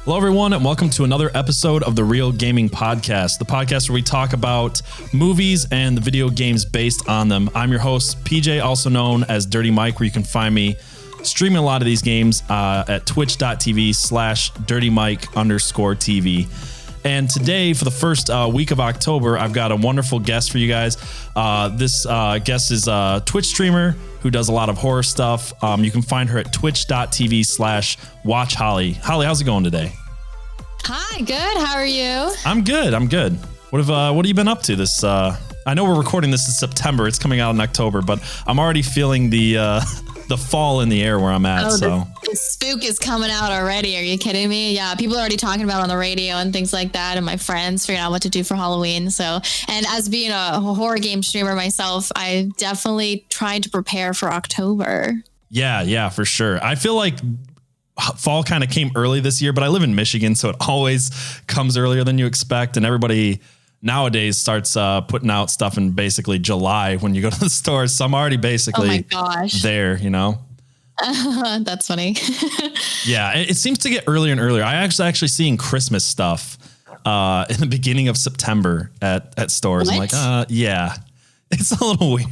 Hello, everyone, and welcome to another episode of the Real Gaming Podcast, the podcast where we talk about movies and the video games based on them. I'm your host, PJ, also known as Dirty Mike, where you can find me streaming a lot of these games at twitch.tv/dirtymike_TV. And today, for the first week of October, I've got a wonderful guest for you guys. This guest is a Twitch streamer who does a lot of horror stuff. You can find her at twitch.tv/WatchHollie. Hollie, how's it going today? Hi, good. How are you? I'm good. What have you been up to this? I know we're recording this in September. It's coming out in October, but I'm already feeling the fall in the air where I'm at. The spook is coming out already. Are you kidding me? Yeah, people are already talking about it on the radio and things like that, and my friends figuring out what to do for Halloween. So, and as being a horror game streamer myself, I definitely tried to prepare for October. Yeah, for sure. I feel like fall kind of came early this year, but I live in Michigan, so it always comes earlier than you expect, and everybody nowadays starts putting out stuff in basically July when you go to the stores. So I'm already basically there, you know? That's funny. Yeah, it seems to get earlier and earlier. I actually seeing Christmas stuff in the beginning of September at stores. What? I'm like, yeah, it's a little weird.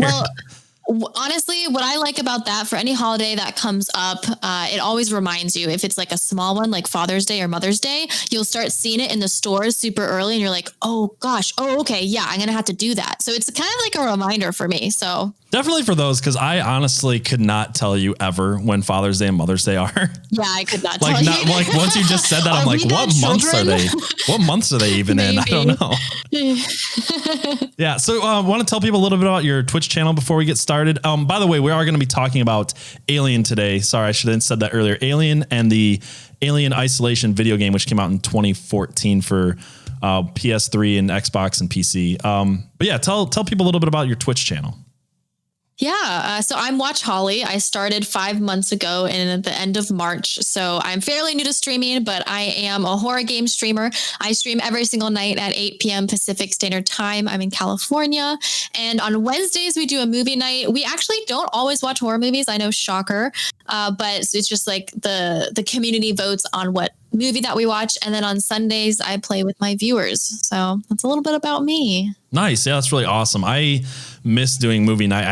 Well, honestly, what I like about that, for any holiday that comes up, it always reminds you, if it's like a small one, like Father's Day or Mother's Day, you'll start seeing it in the stores super early and you're like, oh gosh, okay, yeah, I'm going to have to do that. So it's kind of like a reminder for me. So definitely for those, because I honestly could not tell you ever when Father's Day and Mother's Day are. Yeah, I could not tell you. Like once you just said that, I'm like, what months are they? What months are they even in? I don't know. Yeah, so I want to tell people a little bit about your Twitch channel before we get started. By the way, we are going to be talking about Alien today. Sorry, I should have said that earlier. Alien and the Alien Isolation video game, which came out in 2014 for PS3 and Xbox and PC. But yeah, tell people a little bit about your Twitch channel. Yeah. So I'm WatchHollie. I started 5 months ago and at the end of March. So I'm fairly new to streaming, but I am a horror game streamer. I stream every single night at 8 p.m. Pacific Standard Time. I'm in California. And on Wednesdays, we do a movie night. We actually don't always watch horror movies. I know, shocker. But it's just like the community votes on what movie that we watch. And then on Sundays, I play with my viewers. So that's a little bit about me. Nice. Yeah, that's really awesome. I miss doing movie night.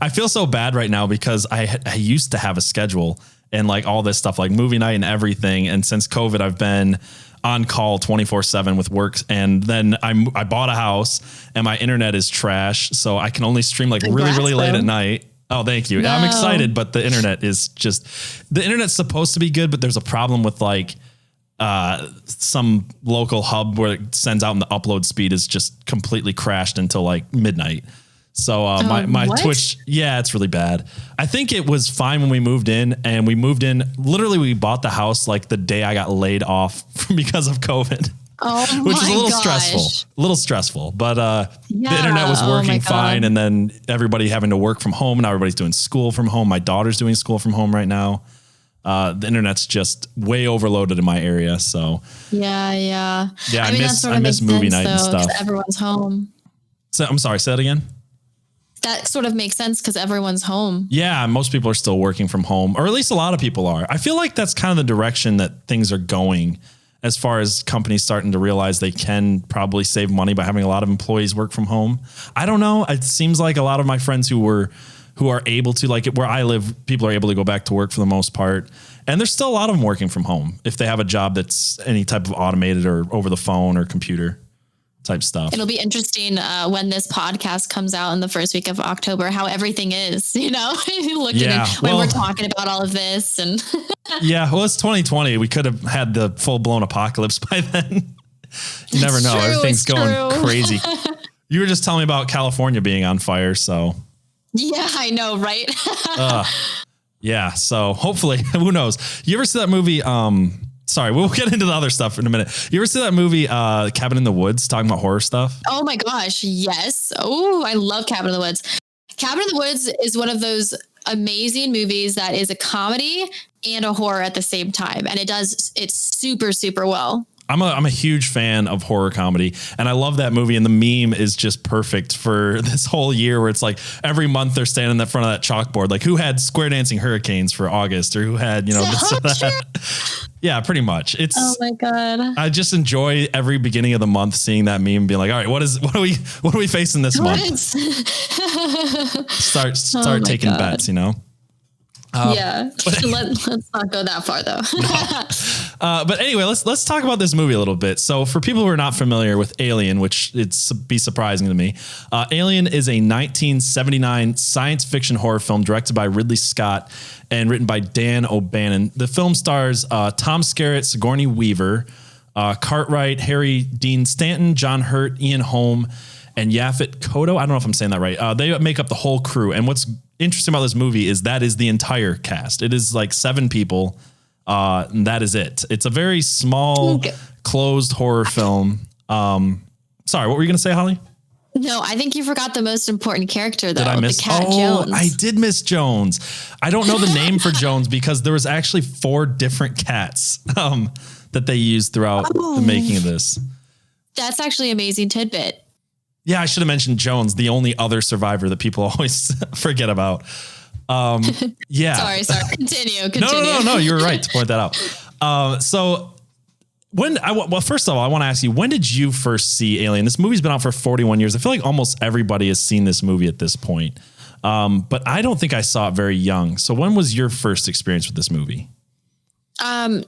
I feel so bad right now because I used to have a schedule and like all this stuff, like movie night and everything. And since COVID, I've been on call 24/7 with work. And then I bought a house and my internet is trash. So I can only stream like really late at night. Oh, thank you. No. I'm excited, but the internet's supposed to be good, but there's a problem with like some local hub where it sends out and the upload speed is just completely crashed until like midnight. So my Twitch, yeah, it's really bad. I think it was fine when we moved in, and literally we bought the house like the day I got laid off because of COVID. Oh, which is a little stressful, but the internet was working fine. And then everybody having to work from home. Now everybody's doing school from home. My daughter's doing school from home right now. The internet's just way overloaded in my area. So yeah. I miss movie night and stuff. Everyone's home. So I'm sorry, say that again. That sort of makes sense because everyone's home. Yeah. Most people are still working from home, or at least a lot of people are. I feel like that's kind of the direction that things are going, as far as companies starting to realize they can probably save money by having a lot of employees work from home. I don't know. It seems like a lot of my friends who are able to, like where I live, people are able to go back to work for the most part. And there's still a lot of them working from home if they have a job that's any type of automated or over the phone or computer type stuff. It'll be interesting when this podcast comes out in the first week of October, how everything is, when we're talking about all of this. And yeah, well, it's 2020. We could have had the full blown apocalypse by then. You never know. Everything's going crazy. You were just telling me about California being on fire. So yeah, I know. Right. Yeah. So hopefully, who knows? You ever see that movie? Sorry, we'll get into the other stuff in a minute. You ever see that movie, Cabin in the Woods, talking about horror stuff? Oh my gosh. Yes. Oh, I love Cabin in the Woods. Cabin in the Woods is one of those amazing movies that is a comedy and a horror at the same time. And it's super, super well. I'm a huge fan of horror comedy, and I love that movie. And the meme is just perfect for this whole year, where it's like every month they're standing in the front of that chalkboard, like who had square dancing hurricanes for August, or who had, this or that. Yeah, pretty much. It's Oh my God. I just enjoy every beginning of the month seeing that meme and being like, all right, what are we facing this month? Start taking bets, you know? Yeah. Let's not go that far though. But anyway, let's talk about this movie a little bit. So for people who are not familiar with Alien, which it's be surprising to me, Alien is a 1979 science fiction horror film directed by Ridley Scott and written by Dan O'Bannon. The film stars Tom Skerritt, Sigourney Weaver, Cartwright, Harry Dean Stanton, John Hurt, Ian Holm, and Yaphet Kotto. I don't know if I'm saying that right. They make up the whole crew. And what's interesting about this movie is that is the entire cast. It is like 7 people. And that is it. It's a very small, closed horror film. Sorry, what were you going to say, Hollie? No, I think you forgot the most important character though. Did I miss? The cat Jones. I did miss Jones. I don't know the name for Jones because there was actually 4 different cats that they used throughout the making of this. That's actually an amazing tidbit. Yeah, I should have mentioned Jones, the only other survivor that people always forget about. Yeah. Sorry. Continue. No. You were right to point that out. So first of all, I want to ask you, when did you first see Alien? This movie's been out for 41 years. I feel like almost everybody has seen this movie at this point. But I don't think I saw it very young. So when was your first experience with this movie?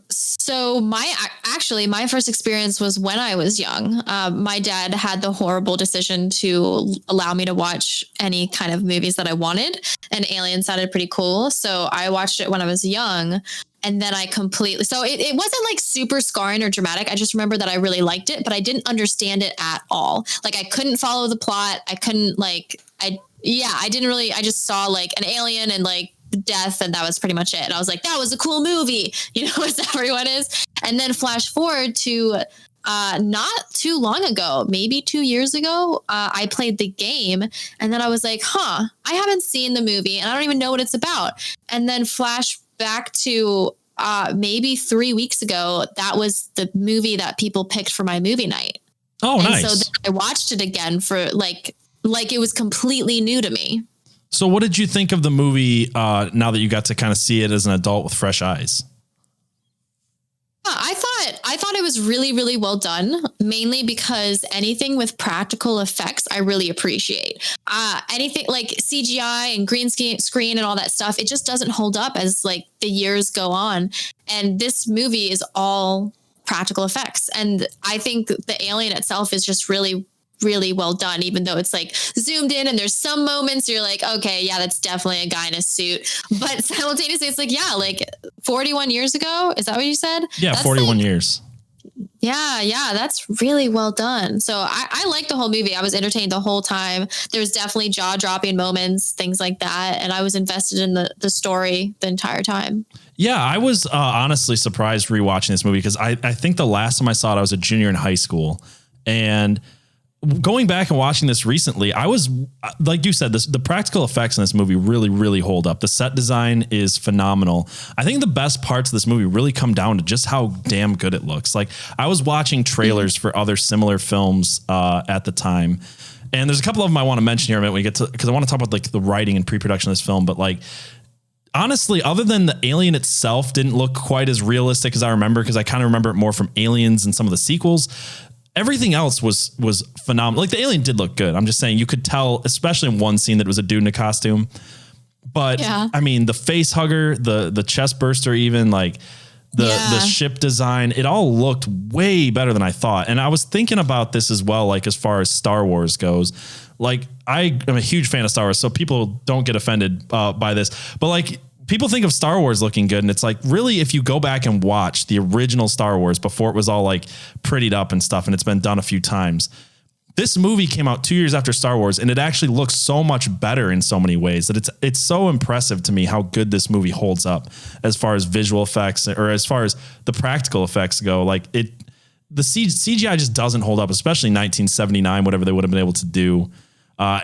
So my first experience was when I was young. My dad had the horrible decision to allow me to watch any kind of movies that I wanted, and Alien sounded pretty cool. So I watched it when I was young, and then it wasn't like super scarring or dramatic. I just remember that I really liked it, but I didn't understand it at all. Like I couldn't follow the plot. I couldn't I just saw like an alien and like death, and that was pretty much it. And I was like, that was a cool movie, as everyone is. And then flash forward to not too long ago, maybe 2 years ago, I played the game, and then I was like, I haven't seen the movie and I don't even know what it's about. And then flash back to maybe 3 weeks ago, that was the movie that people picked for my movie night. Oh, and nice. So then I watched it again for like it was completely new to me. So what did you think of the movie now that you got to kind of see it as an adult with fresh eyes? I thought it was really, really well done, mainly because anything with practical effects, I really appreciate. Anything like CGI and green screen and all that stuff, it just doesn't hold up as like the years go on. And this movie is all practical effects. And I think the alien itself is just really, really well done, even though it's like zoomed in and there's some moments you're like, okay, yeah, that's definitely a guy in a suit. But simultaneously, it's like, yeah, like 41 years ago. Is that what you said? Yeah, that's 41 years. Yeah, that's really well done. So I like the whole movie. I was entertained the whole time. There's definitely jaw-dropping moments, things like that. And I was invested in the story the entire time. Yeah, I was honestly surprised rewatching this movie because I think the last time I saw it, I was a junior in high school. And going back and watching this recently, I was, like you said, the practical effects in this movie really, really hold up. The set design is phenomenal. I think the best parts of this movie really come down to just how damn good it looks. Like I was watching trailers for other similar films at the time. And there's a couple of them I want to mention here a minute when we get to, because I want to talk about like the writing and pre-production of this film. But like, honestly, other than the alien itself didn't look quite as realistic as I remember, because I kind of remember it more from Aliens and some of the sequels. Everything else was phenomenal. Like the alien did look good. I'm just saying you could tell, especially in one scene that was a dude in a costume. But yeah. I mean, the face hugger, the chest burster, even like the ship design, it all looked way better than I thought. And I was thinking about this as well, like as far as Star Wars goes. Like I am a huge fan of Star Wars, so people don't get offended by this. But like, people think of Star Wars looking good, and it's like, really, if you go back and watch the original Star Wars before it was all like prettied up and stuff, and it's been done a few times, this movie came out 2 years after Star Wars, and it actually looks so much better in so many ways that it's so impressive to me how good this movie holds up as far as visual effects or as far as the practical effects go. Like the CGI just doesn't hold up, especially 1979, whatever they would have been able to do.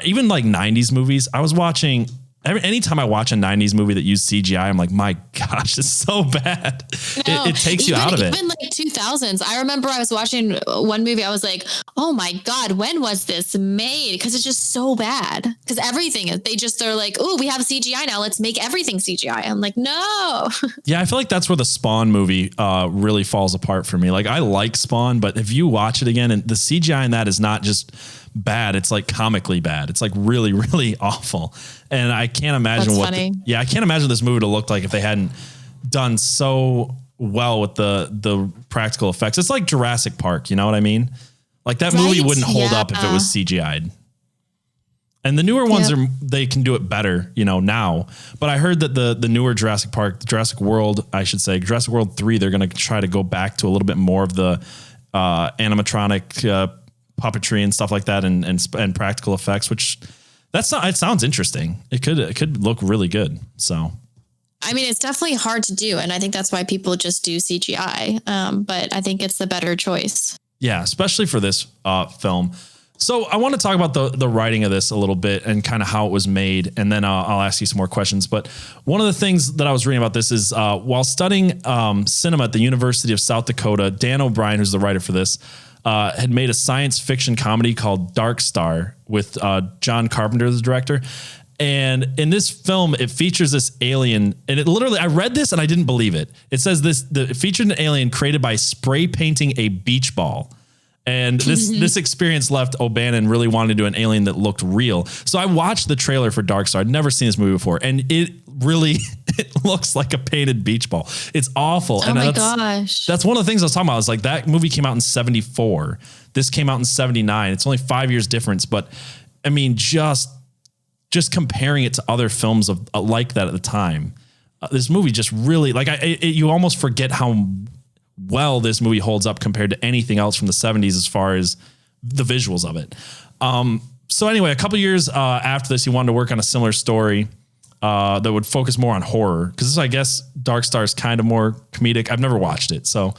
Even like 90s movies. I was watching anytime I watch a 90s movie that used CGI, I'm like, my gosh, it's so bad. It takes you out of it. Even like 2000s. I remember I was watching one movie. I was like, oh my God, when was this made? Because it's just so bad. Because everything is, they're like, oh, we have CGI now. Let's make everything CGI. I'm like, no. Yeah, I feel like that's where the Spawn movie really falls apart for me. Like, I like Spawn, but if you watch it again, and the CGI in that is not just bad, it's like comically bad. It's like really, really awful. And I can't imagine I can't imagine this movie would have looked like if they hadn't done so well with the practical effects. It's like Jurassic Park, you know what I mean? Like that movie wouldn't hold up if it was CGI'd. And the newer ones they can do it better, you know, now. But I heard that the newer Jurassic World 3, they're going to try to go back to a little bit more of the animatronic puppetry and stuff like that, and practical effects, which it sounds interesting. It could look really good. So, I mean, it's definitely hard to do. And I think that's why people just do CGI. But I think it's the better choice. Yeah, especially for this film. So I want to talk about the writing of this a little bit and kind of how it was made. And then I'll ask you some more questions. But one of the things that I was reading about this is while studying cinema at the University of South Dakota, Dan O'Brien, who's the writer for this, had made a science fiction comedy called Dark Star with John Carpenter as the director. And in this film, it features this alien, and it literally, I read this and I didn't believe it. It says it featured an alien created by spray painting a beach ball. And this experience left O'Bannon really wanting to do an alien that looked real. So I watched the trailer for Dark Star. I'd never seen this movie before. And it really, it looks like a painted beach ball. It's awful. Oh my gosh. That's one of the things I was talking about. Is like that movie came out in 74. This came out in 79. It's only 5 years difference. But I mean, just comparing it to other films of like that at the time, this movie just really, like, you almost forget how well this movie holds up compared to anything else from the 70s as far as the visuals of it. So anyway, a couple years after this, he wanted to work on a similar story that would focus more on horror, because I guess Dark Star is kind of more comedic. I've never watched it. So,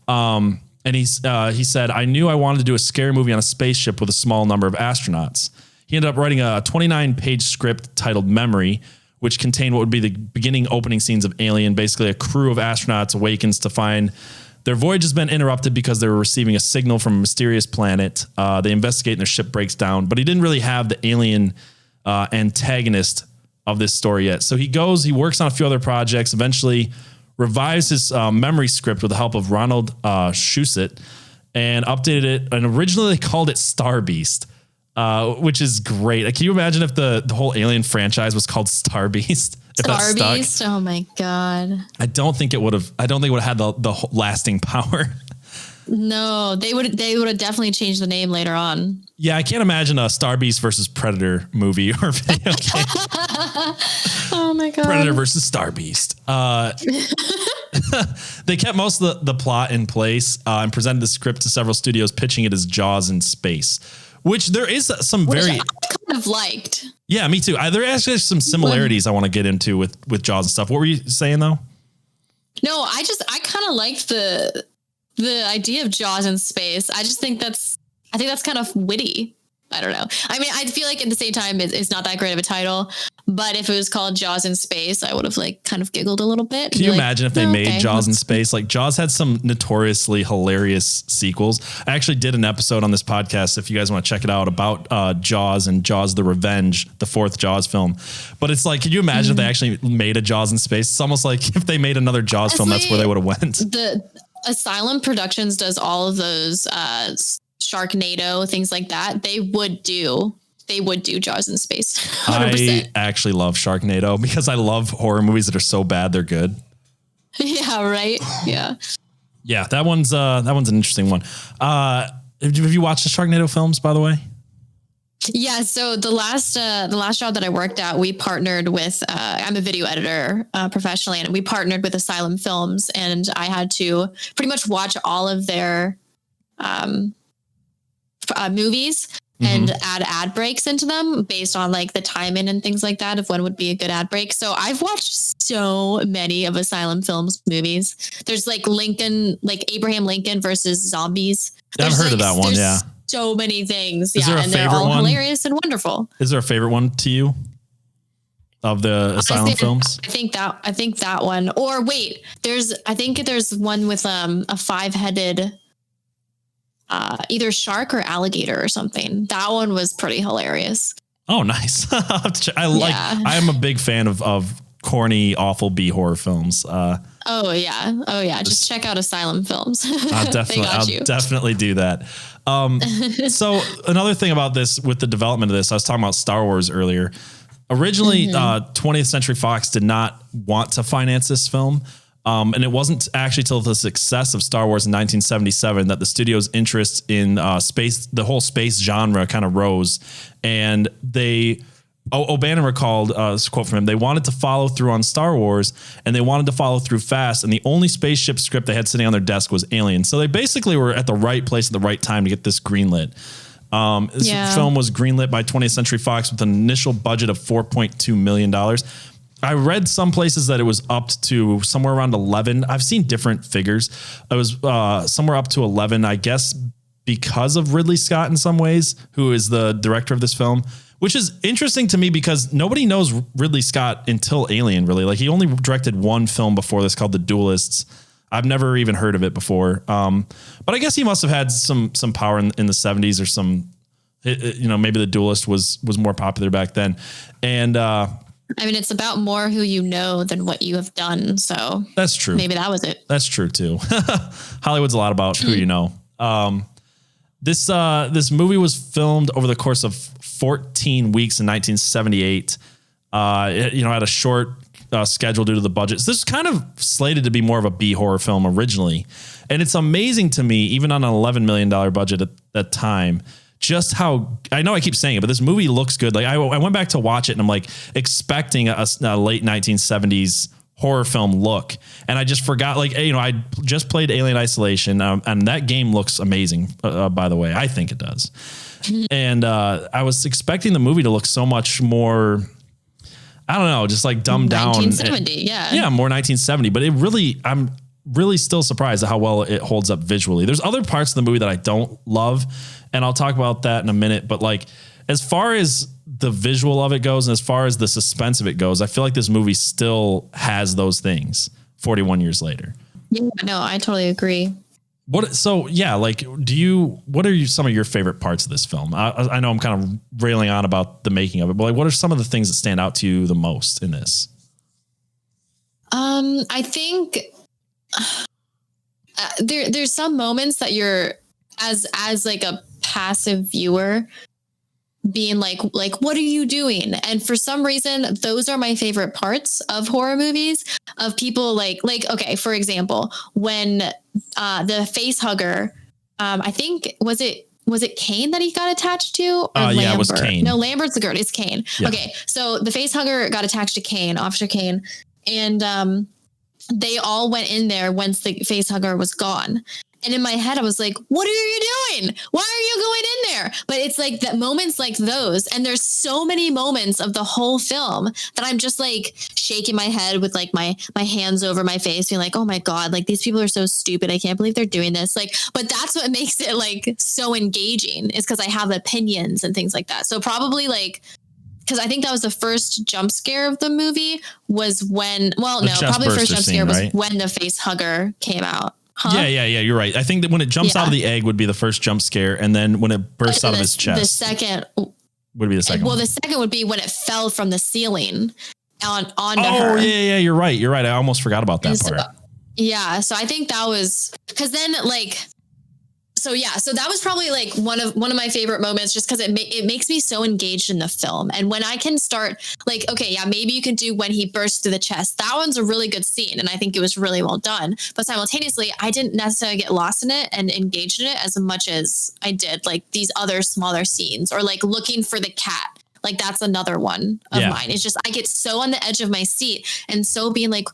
and he said, I knew I wanted to do a scary movie on a spaceship with a small number of astronauts. He ended up writing a 29-page script titled Memory, which contained what would be the beginning opening scenes of Alien. Basically, a crew of astronauts awakens to find their voyage has been interrupted because they were receiving a signal from a mysterious planet. They investigate and their ship breaks down, but he didn't really have the alien antagonist of this story yet. So he works on a few other projects, eventually revives his memory script with the help of Ronald Shusett, and updated it. And originally they called it Star Beast, which is great. Can you imagine if the whole Alien franchise was called Star Beast? Star Beast? Oh my God. I don't think it would have had the lasting power. No, they would have definitely changed the name later on. Yeah, I can't imagine a Star Beast versus Predator movie or video game. Oh my God. Predator versus Star Beast. They kept most of the plot in place and presented the script to several studios, pitching it as Jaws in space, which there is some I kind of liked. Yeah, me too. There are actually some similarities I want to get into with Jaws and stuff. What were you saying though? No, I kind of liked the idea of Jaws in space. I think that's kind of witty. I don't know. I mean, I feel like at the same time, it's not that great of a title, but if it was called Jaws in Space, I would have like kind of giggled a little bit. Can you imagine if they made Jaws in Space? Like Jaws had some notoriously hilarious sequels. I actually did an episode on this podcast, if you guys want to check it out, about Jaws and Jaws the Revenge, the fourth Jaws film. But it's like, can you imagine if they actually made a Jaws in Space? It's almost like if they made another Jaws film, that's where they would have went. The Asylum Productions does all of those Sharknado, things like that. They would do Jaws in Space. 100%. I actually love Sharknado because I love horror movies that are so bad they're good. Yeah, right. Yeah. Yeah, that one's an interesting one. Have you watched the Sharknado films, by the way? Yeah, so the last job that I worked at, we partnered with I'm a video editor professionally, and we partnered with Asylum Films, and I had to pretty much watch all of their movies and add ad breaks into them based on like the timing and things like that of when would be a good ad break. So I've watched so many of Asylum Films movies. There's like Abraham Lincoln versus zombies. I've heard of that one. Yeah. So many things. Is there a and favorite they're all one? Hilarious and wonderful. Is there a favorite one to you? of the Asylum films? I think that one. Or wait, I think there's one with a 5-headed either shark or alligator or something. That one was pretty hilarious. Oh, nice. I'm a big fan of corny, awful B horror films. Oh yeah. Just check out Asylum films. I'll definitely do that. So another thing about this, with the development of this, I was talking about Star Wars earlier. Originally, 20th Century Fox did not want to finance this film. And it wasn't actually till the success of Star Wars in 1977 that the studio's interest in space, the whole space genre, kind of rose. And O'Bannon recalled this quote from him: "They wanted to follow through on Star Wars, and they wanted to follow through fast. And the only spaceship script they had sitting on their desk was Alien. So they basically were at the right place at the right time to get this greenlit." This film was greenlit by 20th Century Fox with an initial budget of $4.2 million. I read some places that it was up to somewhere around 11. I've seen different figures. It was somewhere up to 11, I guess, because of Ridley Scott in some ways, who is the director of this film, which is interesting to me because nobody knows Ridley Scott until Alien, really. Like, he only directed one film before this called The Duelists. I've never even heard of it before. But I guess he must have had some power in the 70s or some, maybe The Duelist was more popular back then. And, I mean, it's about more who you know than what you have done. So that's true. Maybe that was it. That's true too. Hollywood's a lot about who you know. This movie was filmed over the course of 14 weeks in 1978. It had a short schedule due to the budget. So this is kind of slated to be more of a B horror film originally. And it's amazing to me, even on an $11 million budget at that time, just how, I know I keep saying it, but this movie looks good. Like, I went back to watch it and I'm like expecting a late 1970s horror film look. And I just forgot, I just played Alien Isolation, and that game looks amazing, by the way. I think it does. And I was expecting the movie to look so much more, I don't know, just like dumbed down. 1970, yeah. Yeah, more 1970. But I'm really still surprised at how well it holds up visually. There's other parts of the movie that I don't love, and I'll talk about that in a minute. But as far as the visual of it goes, and as far as the suspense of it goes, I feel like this movie still has those things 41 years later. Yeah, no, I totally agree. What are some of your favorite parts of this film? I know I'm kind of railing on about the making of it, but what are some of the things that stand out to you the most in this? I think there's some moments that you're as like a passive viewer being like, what are you doing? And for some reason, those are my favorite parts of horror movies, of people like, okay, for example, when the face hugger, I think, was it Kane that he got attached to? Or Lambert? Yeah, it was Kane. No, Lambert's the girl. It's Kane. Yeah. Okay. So the face hugger got attached to Kane, Officer Kane. And they all went in there once the face hugger was gone. And in my head, I was like, what are you doing? Why are you going in there? But it's like that, moments like those. And there's so many moments of the whole film that I'm just like shaking my head with like my hands over my face, being like, oh my God, like these people are so stupid. I can't believe they're doing this. Like, but that's what makes it like so engaging, is because I have opinions and things like that. So probably because I think that was the first jump scare of the movie was when, probably first jump scare was when the face hugger came out. Huh? Yeah. You're right. I think that when it jumps out of the egg would be the first jump scare. And then when it bursts out of his chest, the second would be the second. Well, the second would be when it fell from the ceiling onto Oh her. yeah. You're right. I almost forgot about that part. So I think that was, because then so that was probably like one of my favorite moments, just because it makes me so engaged in the film. And when I can start maybe you can do when he bursts through the chest. That one's a really good scene, and I think it was really well done. But simultaneously, I didn't necessarily get lost in it and engaged in it as much as I did like these other smaller scenes, or like looking for the cat. Like that's another one of mine. It's just I get so on the edge of my seat and so being like,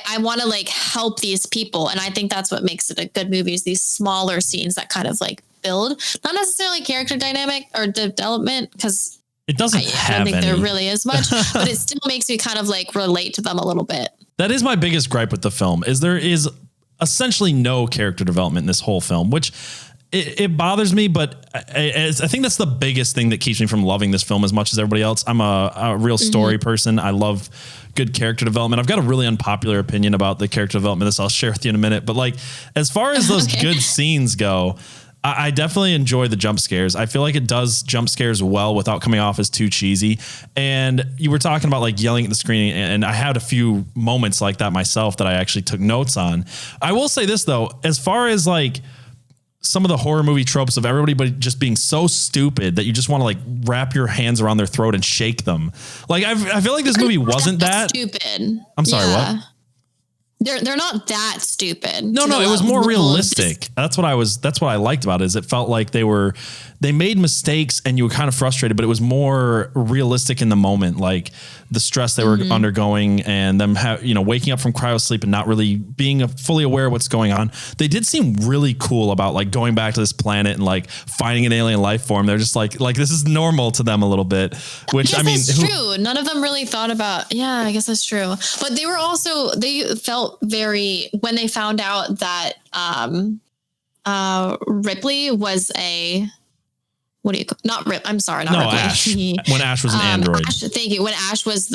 I want to like help these people. And I think that's what makes it a good movie, is these smaller scenes that kind of like build, not necessarily character dynamic or development, because it doesn't I don't think there really is much, but it still makes me kind of like relate to them a little bit. That is my biggest gripe with the film, is there is essentially no character development in this whole film, which it bothers me, but I think that's the biggest thing that keeps me from loving this film as much as everybody else. I'm a real story person. I love good character development. I've got a really unpopular opinion about the character development. This I'll share with you in a minute. But like, as far as those good scenes go, I definitely enjoy the jump scares. I feel like it does jump scares well without coming off as too cheesy. And you were talking about like yelling at the screen, and I had a few moments like that myself that I actually took notes on. I will say this though, as far as like some of the horror movie tropes of everybody just being so stupid that you just want to like wrap your hands around their throat and shake them. Like I feel like this movie wasn't that stupid. I'm sorry, what? They're not that stupid. No, it was more realistic. That's what I liked about it, is it felt like they made mistakes and you were kind of frustrated, but it was more realistic in the moment. Like the stress they were undergoing and them waking up from cryo sleep and not really being fully aware of what's going on. They did seem really cool about like going back to this planet and like finding an alien life form. They're just like this is normal to them a little bit, which I mean, that's true. None of them really thought about, I guess that's true. But they felt very, when they found out that, Ripley was what do you call, not Rip? I'm sorry, not Ripley. Ash. When Ash was an android. Thank you. When Ash was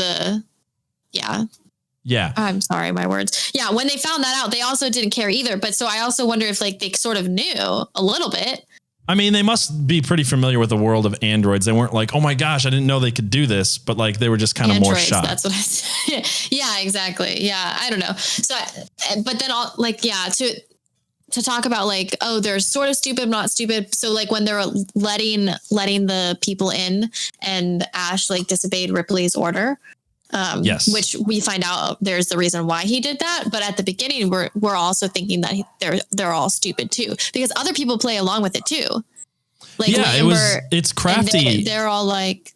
yeah. I'm sorry, my words. Yeah. When they found that out, they also didn't care either. But so I also wonder if like they sort of knew a little bit. I mean, they must be pretty familiar with the world of androids. They weren't like, oh my gosh, I didn't know they could do this, but like they were just kind of more shocked. That's what I said. Yeah, exactly. Yeah. I don't know. So, but then to talk about like, oh, they're sort of stupid, not stupid. So like when they're letting the people in and Ash like disobeyed Ripley's order, yes, which we find out there's the reason why he did that. But at the beginning, we're also thinking that they're all stupid too, because other people play along with it too. Like it's crafty. They're all like,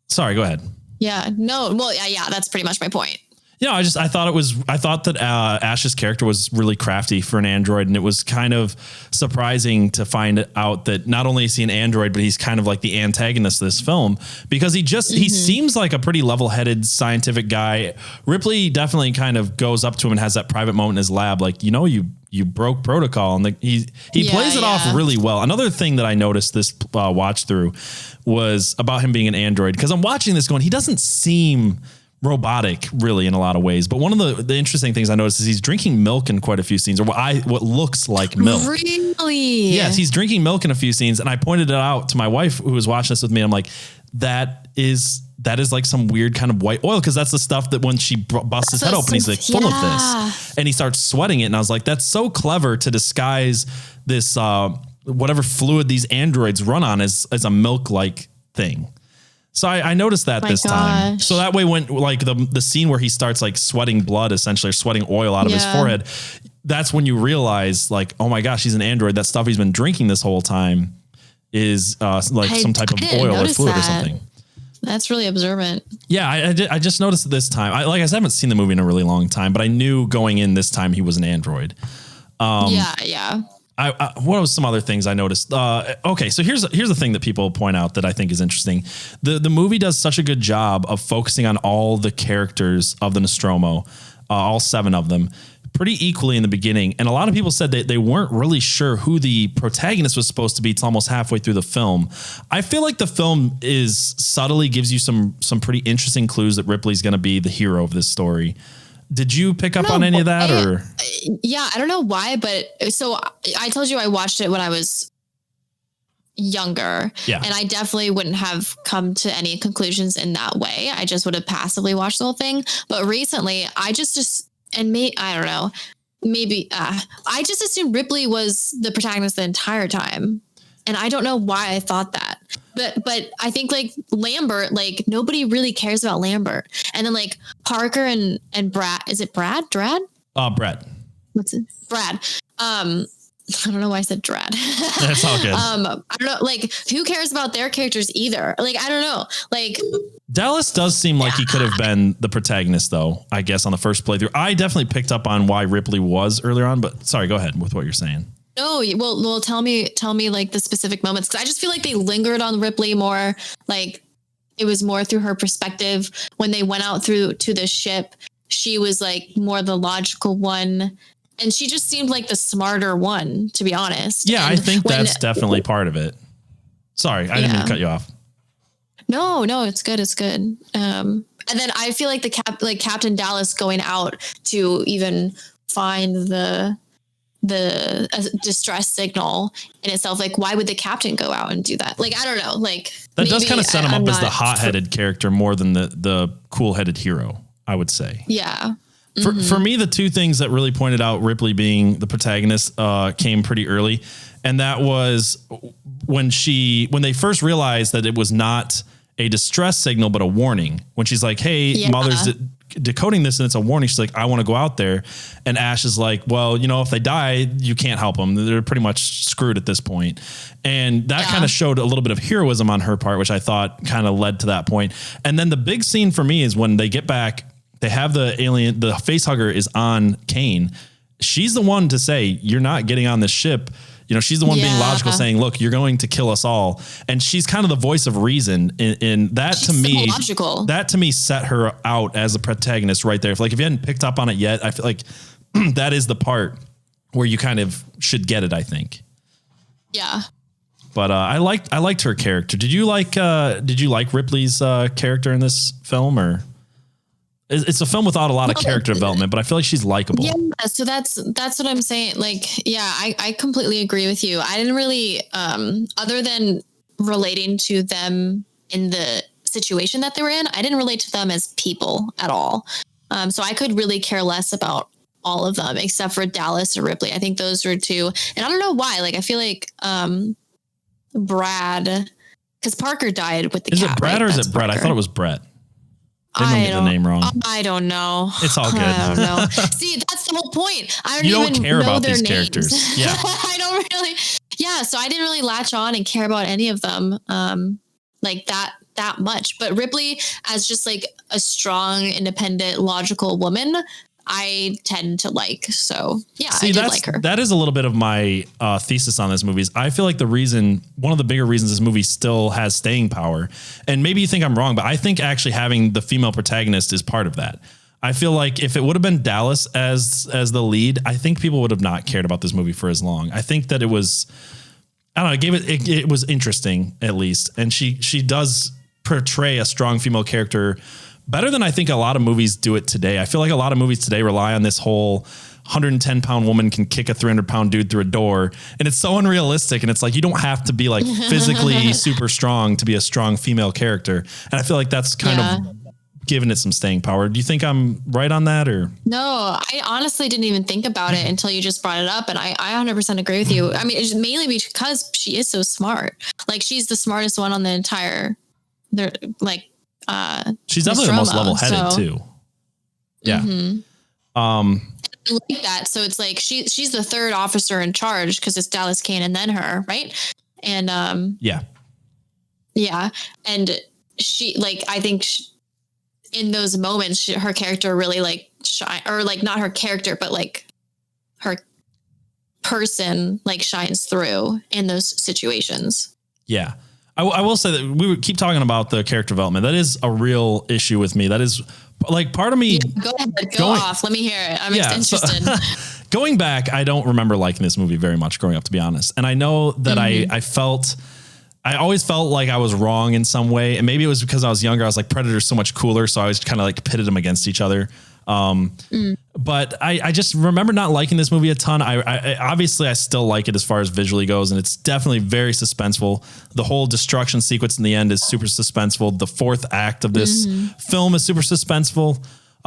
sorry, go ahead. Yeah, no, well, yeah, that's pretty much my point. Yeah, I thought that Ash's character was really crafty for an android, and it was kind of surprising to find out that not only is he an android, but he's kind of like the antagonist of this film, because he seems like a pretty level-headed scientific guy. Ripley definitely kind of goes up to him and has that private moment in his lab, like, you broke protocol, and he plays it off really well. Another thing that I noticed this watch through was about him being an android, because I'm watching this going, he doesn't seem robotic really in a lot of ways, but one of the interesting things I noticed is he's drinking milk in quite a few scenes, or what looks like milk. Really? Yes, he's drinking milk in a few scenes, and I pointed it out to my wife who was watching this with me. I'm like, that is like some weird kind of white oil, because that's the stuff that when she busts his head open, he's like full of this, and he starts sweating it, and I was like, that's so clever to disguise this whatever fluid these androids run on as a milk like thing. So I noticed that this time. So that way, when like the scene where he starts like sweating blood, essentially, or sweating oil out of his forehead, that's when you realize like, oh my gosh, he's an android. That stuff he's been drinking this whole time is like some type of oil or fluid or something. That's really observant. Yeah, I just noticed it this time. I haven't seen the movie in a really long time, but I knew going in this time he was an android. Yeah. What was some other things I noticed? Okay, so here's the thing that people point out that I think is interesting. The movie does such a good job of focusing on all the characters of the Nostromo, all 7 of them, pretty equally in the beginning. And a lot of people said that they weren't really sure who the protagonist was supposed to be till almost halfway through the film. I feel like the film subtly gives you some pretty interesting clues that Ripley's going to be the hero of this story. Did you pick up on any of that, or? Yeah, I don't know why, but so I told you I watched it when I was younger, and I definitely wouldn't have come to any conclusions in that way. I just would have passively watched the whole thing. But recently, I don't know, maybe I just assumed Ripley was the protagonist the entire time, and I don't know why I thought that. But I think like Lambert, like nobody really cares about Lambert. And then like Parker and Brad, is it Brad? Brad? Brad. What's it? Brad. I don't know why I said Drad. That's all good. I don't know. Like who cares about their characters either? Like, I don't know. Like Dallas does seem like he could have been the protagonist though, I guess on the first playthrough. I definitely picked up on why Ripley was earlier on, but sorry, go ahead with what you're saying. No, well, tell me like the specific moments. Cause I just feel like they lingered on Ripley more. Like it was more through her perspective. When they went out to the ship, she was like more the logical one. and she just seemed like the smarter one, to be honest. Yeah, and I think that's definitely part of it. Sorry, I didn't mean to cut you off. No, it's good. It's good. And then I feel like Captain Dallas going out to even find the distress signal in itself. Like, why would the captain go out and do that? Like, I don't know. Like, that does kind of set him up as the hot-headed character more than the cool-headed hero, I would say. Yeah. For me, the two things that really pointed out Ripley being the protagonist came pretty early. And that was when they first realized that it was not a distress signal, but a warning. When she's like, hey, Mother's decoding this and it's a warning. She's like, I want to go out there. And Ash is like, well, if they die, you can't help them. They're pretty much screwed at this point. And that kind of showed a little bit of heroism on her part, which I thought kind of led to that point. And then the big scene for me is when they get back, they have the alien, the face hugger is on Kane. She's the one to say, you're not getting on this ship. She's the one being logical, saying, look, you're going to kill us all. And she's kind of the voice of reason. In that, she's to me, so logical. That to me set her out as a protagonist right there. If you hadn't picked up on it yet, I feel like that is the part where you kind of should get it, I think. Yeah. But I liked her character. Did you like Ripley's character in this film, or? It's a film without a lot of character development, but I feel like she's likable. Yeah, so that's what I'm saying. Like, yeah, I completely agree with you. I didn't really, other than relating to them in the situation that they were in, I didn't relate to them as people at all. So I could really care less about all of them except for Dallas or Ripley. I think those were two, and I don't know why. Like, I feel like Brad, because Parker died with the cat. Is it Brad or is it Brett? I thought it was Brett. I get the name wrong. I don't know. It's all good. I don't know. See, that's the whole point. You don't care about these characters. Yeah. I don't really. Yeah. So I didn't really latch on and care about any of them like that much. But Ripley, as just like a strong, independent, logical woman, I tend to like. So yeah, I did like her. That is a little bit of my thesis on this movie. Is I feel like one of the bigger reasons this movie still has staying power, and maybe you think I'm wrong, but I think actually having the female protagonist is part of that. I feel like if it would have been Dallas as the lead, I think people would have not cared about this movie for as long. I think that it was, I don't know, it was interesting at least, and she does portray a strong female character better than I think a lot of movies do it today. I feel like a lot of movies today rely on this whole 110-pound woman can kick a 300-pound dude through a door. And it's so unrealistic. And it's like, you don't have to be like physically super strong to be a strong female character. And I feel like that's kind of giving it some staying power. Do you think I'm right on that, or? No, I honestly didn't even think about it until you just brought it up. And I 100% agree with you. I mean, it's mainly because she is so smart. Like, she's the smartest one on the entire, she's definitely the most level-headed too. Yeah. Mm-hmm. I like that. So it's like she's the third officer in charge because it's Dallas, Kane, and then her, right? And yeah. And she, like, I think in those moments, her character really like shine, or like not her character, but like her person like shines through in those situations. Yeah. I will say that we would keep talking about the character development. That is a real issue with me. That is like part of me. Yeah, go ahead, go off. Let me hear it. I'm interested. So, going back, I don't remember liking this movie very much growing up, to be honest. And I know that I always felt like I was wrong in some way. And maybe it was because I was younger. I was like, Predator's so much cooler. So I was kind of like pitted them against each other. But I just remember not liking this movie a ton. I obviously I still like it as far as visually goes, and it's definitely very suspenseful. The whole destruction sequence in the end is super suspenseful. The fourth act of this film is super suspenseful,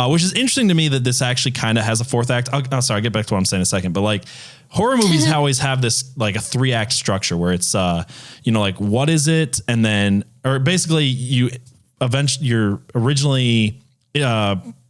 which is interesting to me that this actually kind of has a fourth act. I'll get back to what I'm saying in a second, but like horror movies always have this like a 3-act structure where it's like what is it, and then or basically you're originally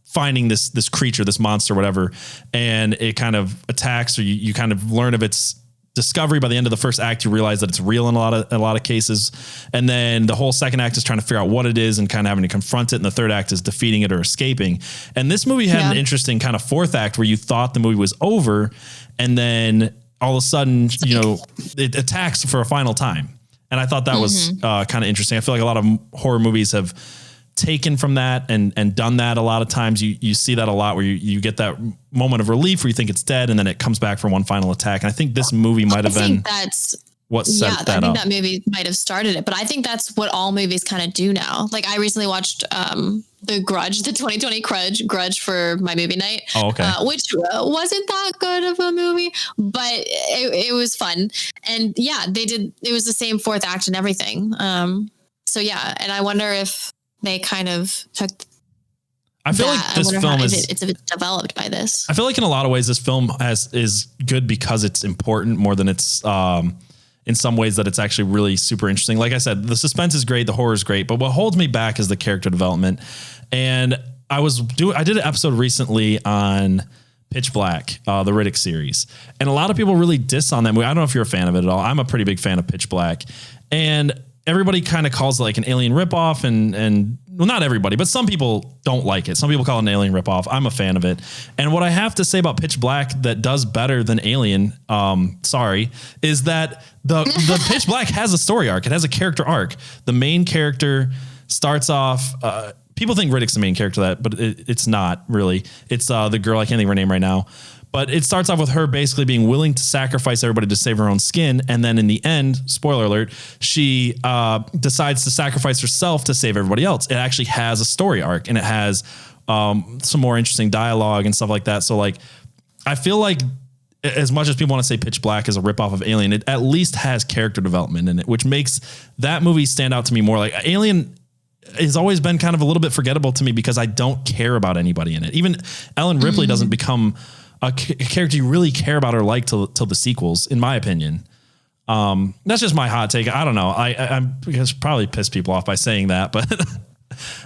finding this creature, this monster, whatever, and it kind of attacks, or you kind of learn of its discovery. By the end of the first act, you realize that it's real in a lot of cases. And then the whole second act is trying to figure out what it is and kind of having to confront it. And the third act is defeating it or escaping. And this movie had an interesting kind of fourth act where you thought the movie was over, and then all of a sudden, it attacks for a final time. And I thought that was kind of interesting. I feel like a lot of horror movies have taken from that and done that a lot of times. You see that a lot where you get that moment of relief where you think it's dead and then it comes back for one final attack. And I think this movie might have been what set that up. I think that movie might have started it, but I think that's what all movies kind of do now. Like I recently watched the 2020 Grudge for my movie night. Oh, okay. Which wasn't that good of a movie, but it was fun. And yeah, it was the same fourth act and everything. So yeah, and I wonder if they kind of took. I feel like this film it's developed by this. I feel like in a lot of ways this film is good because it's important more than it's in some ways that it's actually really super interesting. Like I said, the suspense is great, the horror is great, but what holds me back is the character development. And I did an episode recently on Pitch Black, the Riddick series, and a lot of people really diss on that movie. I don't know if you're a fan of it at all. I'm a pretty big fan of Pitch Black, and everybody kind of calls it like an Alien ripoff, and well, not everybody, but some people don't like it. Some people call it an Alien ripoff. I'm a fan of it. And what I have to say about Pitch Black that does better than Alien, is that the Pitch Black has a story arc. It has a character arc. The main character starts off, people think Riddick's the main character but it's not really. It's the girl, I can't think of her name right now. But it starts off with her basically being willing to sacrifice everybody to save her own skin. And then in the end, spoiler alert, she decides to sacrifice herself to save everybody else. It actually has a story arc and it has some more interesting dialogue and stuff like that. So like, I feel like as much as people want to say Pitch Black is a ripoff of Alien, it at least has character development in it, which makes that movie stand out to me more. Like Alien has always been kind of a little bit forgettable to me because I don't care about anybody in it. Even Ellen Ripley doesn't become a character you really care about or like till the sequels, in my opinion. That's just my hot take. I don't know. I'm probably piss people off by saying that, but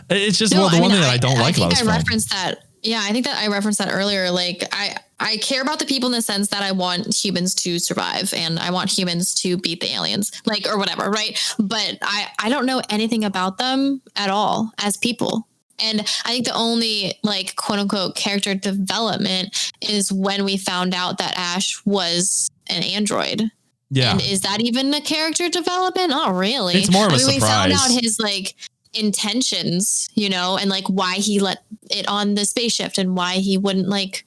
it's just one thing that I don't like about this film. Referenced that. Yeah, I think that I referenced that earlier. Like I care about the people in the sense that I want humans to survive and I want humans to beat the aliens, like, or whatever. Right. But I don't know anything about them at all as people. And I think the only like quote unquote character development is when we found out that Ash was an android. Yeah. And is that even a character development? Not really. It's more of a surprise. We found out his like intentions, and like why he let it on the spaceship and why he wouldn't like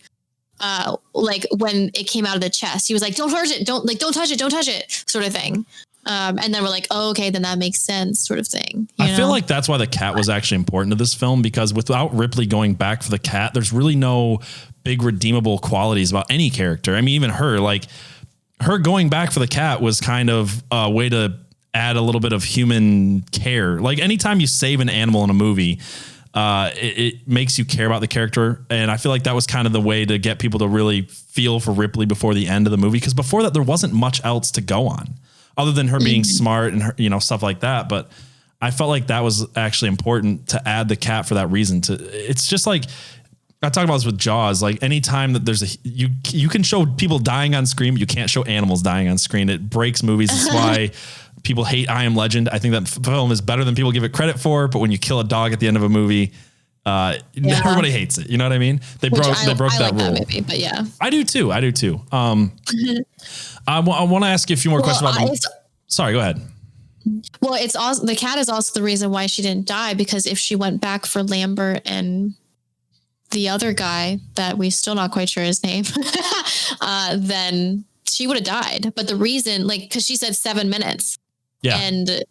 when it came out of the chest, he was like, don't touch it. Don't touch it sort of thing. And then we're like, oh, okay, then that makes sense sort of thing. I feel like that's why the cat was actually important to this film, because without Ripley going back for the cat, there's really no big redeemable qualities about any character. I mean, even her going back for the cat was kind of a way to add a little bit of human care. Like anytime you save an animal in a movie, it makes you care about the character. And I feel like that was kind of the way to get people to really feel for Ripley before the end of the movie. Because before that, there wasn't much else to go on other than her being smart and her, stuff like that. But I felt like that was actually important to add the cat for that reason. It's just like, I talk about this with Jaws. Like anytime that there's you can show people dying on screen, but you can't show animals dying on screen. It breaks movies. That's why people hate I Am Legend. I think that film is better than people give it credit for. But when you kill a dog at the end of a movie, everybody hates it. You know what I mean? They broke that rule. That movie, but yeah, I do too. I want to ask you a few more questions about sorry, go ahead. Well, it's also, the cat is also the reason why she didn't die, because if she went back for Lambert and the other guy that we still not quite sure his name, then she would have died. But the reason, like, because she said 7 minutes. Yeah. And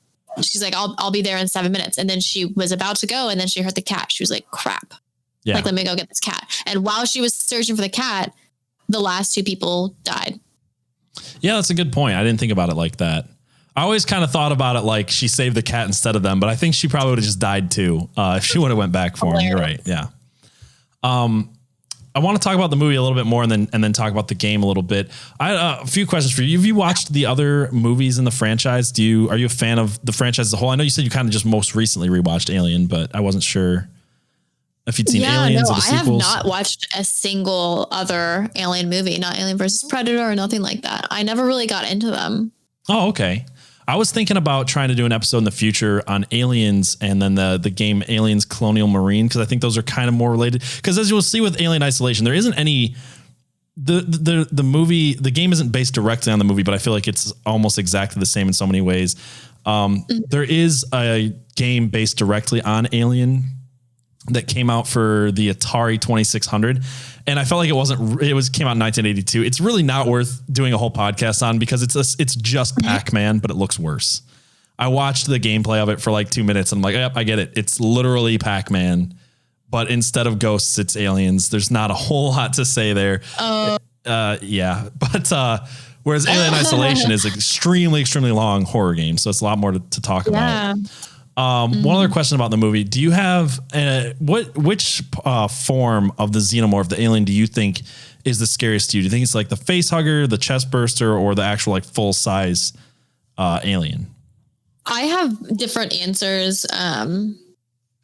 she's like, I'll be there in 7 minutes. And then she was about to go, and then she heard the cat. She was like, crap. Yeah. Like, let me go get this cat. And while she was searching for the cat, the last two people died. Yeah, that's a good point. I didn't think about it like that. I always kind of thought about it like she saved the cat instead of them, but I think she probably would have just died too if she would have went back for him. You're right. Yeah. I want to talk about the movie a little bit more and then talk about the game a little bit. I a few questions for you. Have you watched the other movies in the franchise? Are you a fan of the franchise as a whole? I know you said you kind of just most recently rewatched Alien, but I wasn't sure if you'd seen Aliens or the sequels. I have not watched a single other Alien movie, not Alien versus Predator or nothing like that. I never really got into them. Oh, okay. I was thinking about trying to do an episode in the future on Aliens and then the game Aliens Colonial Marine, because I think those are kind of more related. Because as you'll see with Alien Isolation, there isn't any the game isn't based directly on the movie, but I feel like it's almost exactly the same in so many ways. There is a game based directly on Alien that came out for the Atari 2600. And I felt like it came out in 1982. It's really not worth doing a whole podcast on because it's just Pac-Man, but it looks worse. I watched the gameplay of it for like 2 minutes. And I'm like, yep, I get it. It's literally Pac-Man, but instead of ghosts, it's aliens. There's not a whole lot to say there. Yeah. But, whereas Alien Isolation is extremely, extremely long horror game. So it's a lot more to talk about. One other question about the movie. Do you have which form of the xenomorph, the alien, do you think is the scariest to you? Do you think it's like the face hugger, the chest burster, or the actual like full size alien? I have different answers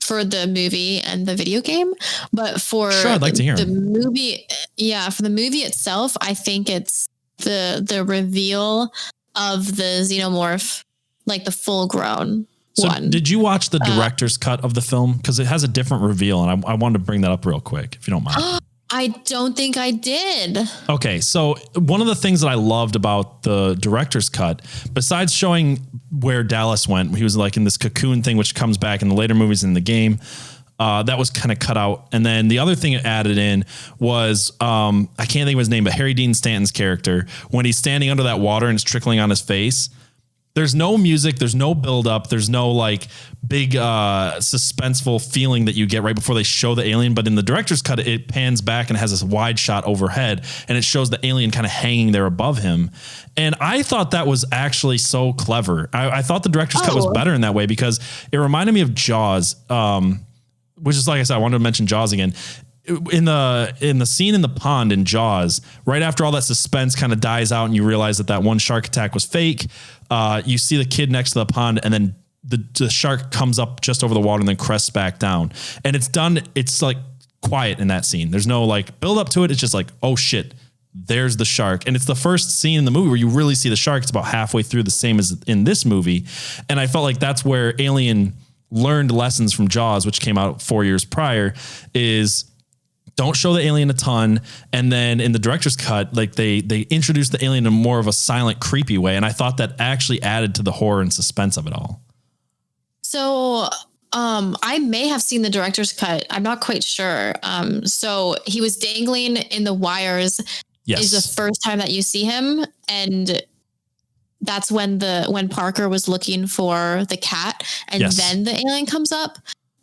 for the movie and the video game, but for I'd like to hear the movie. Yeah. For the movie itself, I think it's the reveal of the xenomorph, like the full grown. So did you watch the director's cut of the film? Because it has a different reveal, and I wanted to bring that up real quick, if you don't mind. I don't think I did. Okay, so one of the things that I loved about the director's cut, besides showing where Dallas went, he was like in this cocoon thing, which comes back in the later movies in the game. That was kind of cut out. And then the other thing it added in was, I can't think of his name, but Harry Dean Stanton's character, when he's standing under that water and it's trickling on his face. There's no music. There's no build up. There's no like big suspenseful feeling that you get right before they show the alien. But in the director's cut, it pans back and has this wide shot overhead and it shows the alien kind of hanging there above him. And I thought that was actually so clever. I thought the director's cut was better in that way because it reminded me of Jaws, which is, like I said, I wanted to mention Jaws again. In the scene in the pond in Jaws, right after all that suspense kind of dies out and you realize that one shark attack was fake, you see the kid next to the pond and then the shark comes up just over the water and then crests back down. And it's like quiet in that scene. There's no like build up to it. It's just like, oh shit, there's the shark. And it's the first scene in the movie where you really see the shark. It's about halfway through, the same as in this movie. And I felt like that's where Alien learned lessons from Jaws, which came out 4 years prior, is don't show the alien a ton. And then in the director's cut, like they introduced the alien in more of a silent, creepy way. And I thought that actually added to the horror and suspense of it all. So, I may have seen the director's cut. I'm not quite sure. So he was dangling in the wires. Yes. Is the first time that you see him. And that's when Parker was looking for the cat and then the alien comes up.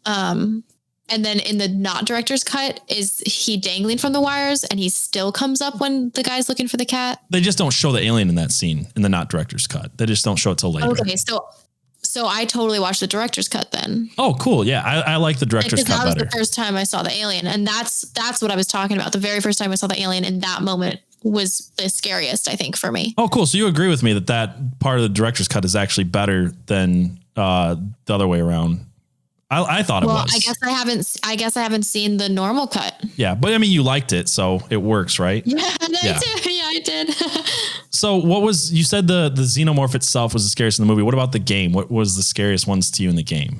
And then in the not director's cut, is he dangling from the wires and he still comes up when the guy's looking for the cat? They just don't show the alien in that scene in the not director's cut. They just don't show it till later. Okay, so I totally watched the director's cut then. Oh, cool. Yeah, I like the director's cut better. That was the first time I saw the alien. And that's what I was talking about. The very first time I saw the alien in that moment was the scariest, I think, for me. Oh, cool. So you agree with me that part of the director's cut is actually better than the other way around? I thought it was. I guess I haven't seen the normal cut. Yeah, but I mean, you liked it, so it works, right? Yeah, I did. So you said the xenomorph itself was the scariest in the movie. What about the game? What was the scariest ones to you in the game?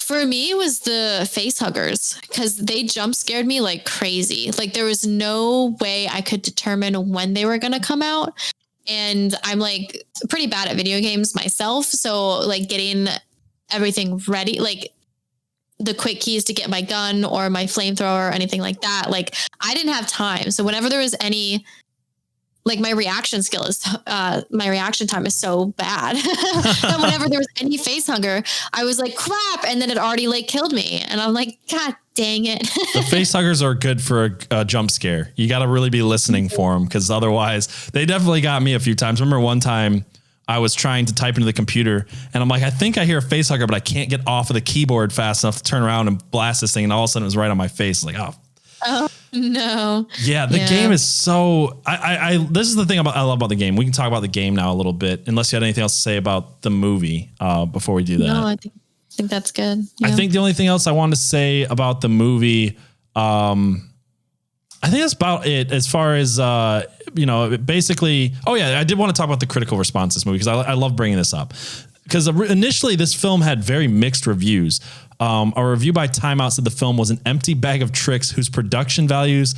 For me, it was the face huggers because they jump scared me like crazy. Like there was no way I could determine when they were going to come out. And I'm like pretty bad at video games myself. So like getting everything ready, like the quick keys to get my gun or my flamethrower or anything like that. Like I didn't have time. So whenever there was any, like my reaction time is so bad that whenever there was any face hugger, I was like, crap. And then it already like killed me. And I'm like, God dang it. The face huggers are good for a jump scare. You got to really be listening for them. Cause otherwise they definitely got me a few times. I remember one time I was trying to type into the computer and I'm like, I think I hear a face hugger, but I can't get off of the keyboard fast enough to turn around and blast this thing. And all of a sudden it was right on my face. Like, oh no. Yeah. The game is so, this is the thing I love about the game. We can talk about the game now a little bit, unless you had anything else to say about the movie before we do that. No, I think that's good. Yeah. I think the only thing else I wanted to say about the movie, I think that's about it as far as, basically, I did want to talk about the critical response to this movie because I love bringing this up. Because initially this film had very mixed reviews. A review by Time Out said the film was an empty bag of tricks whose production values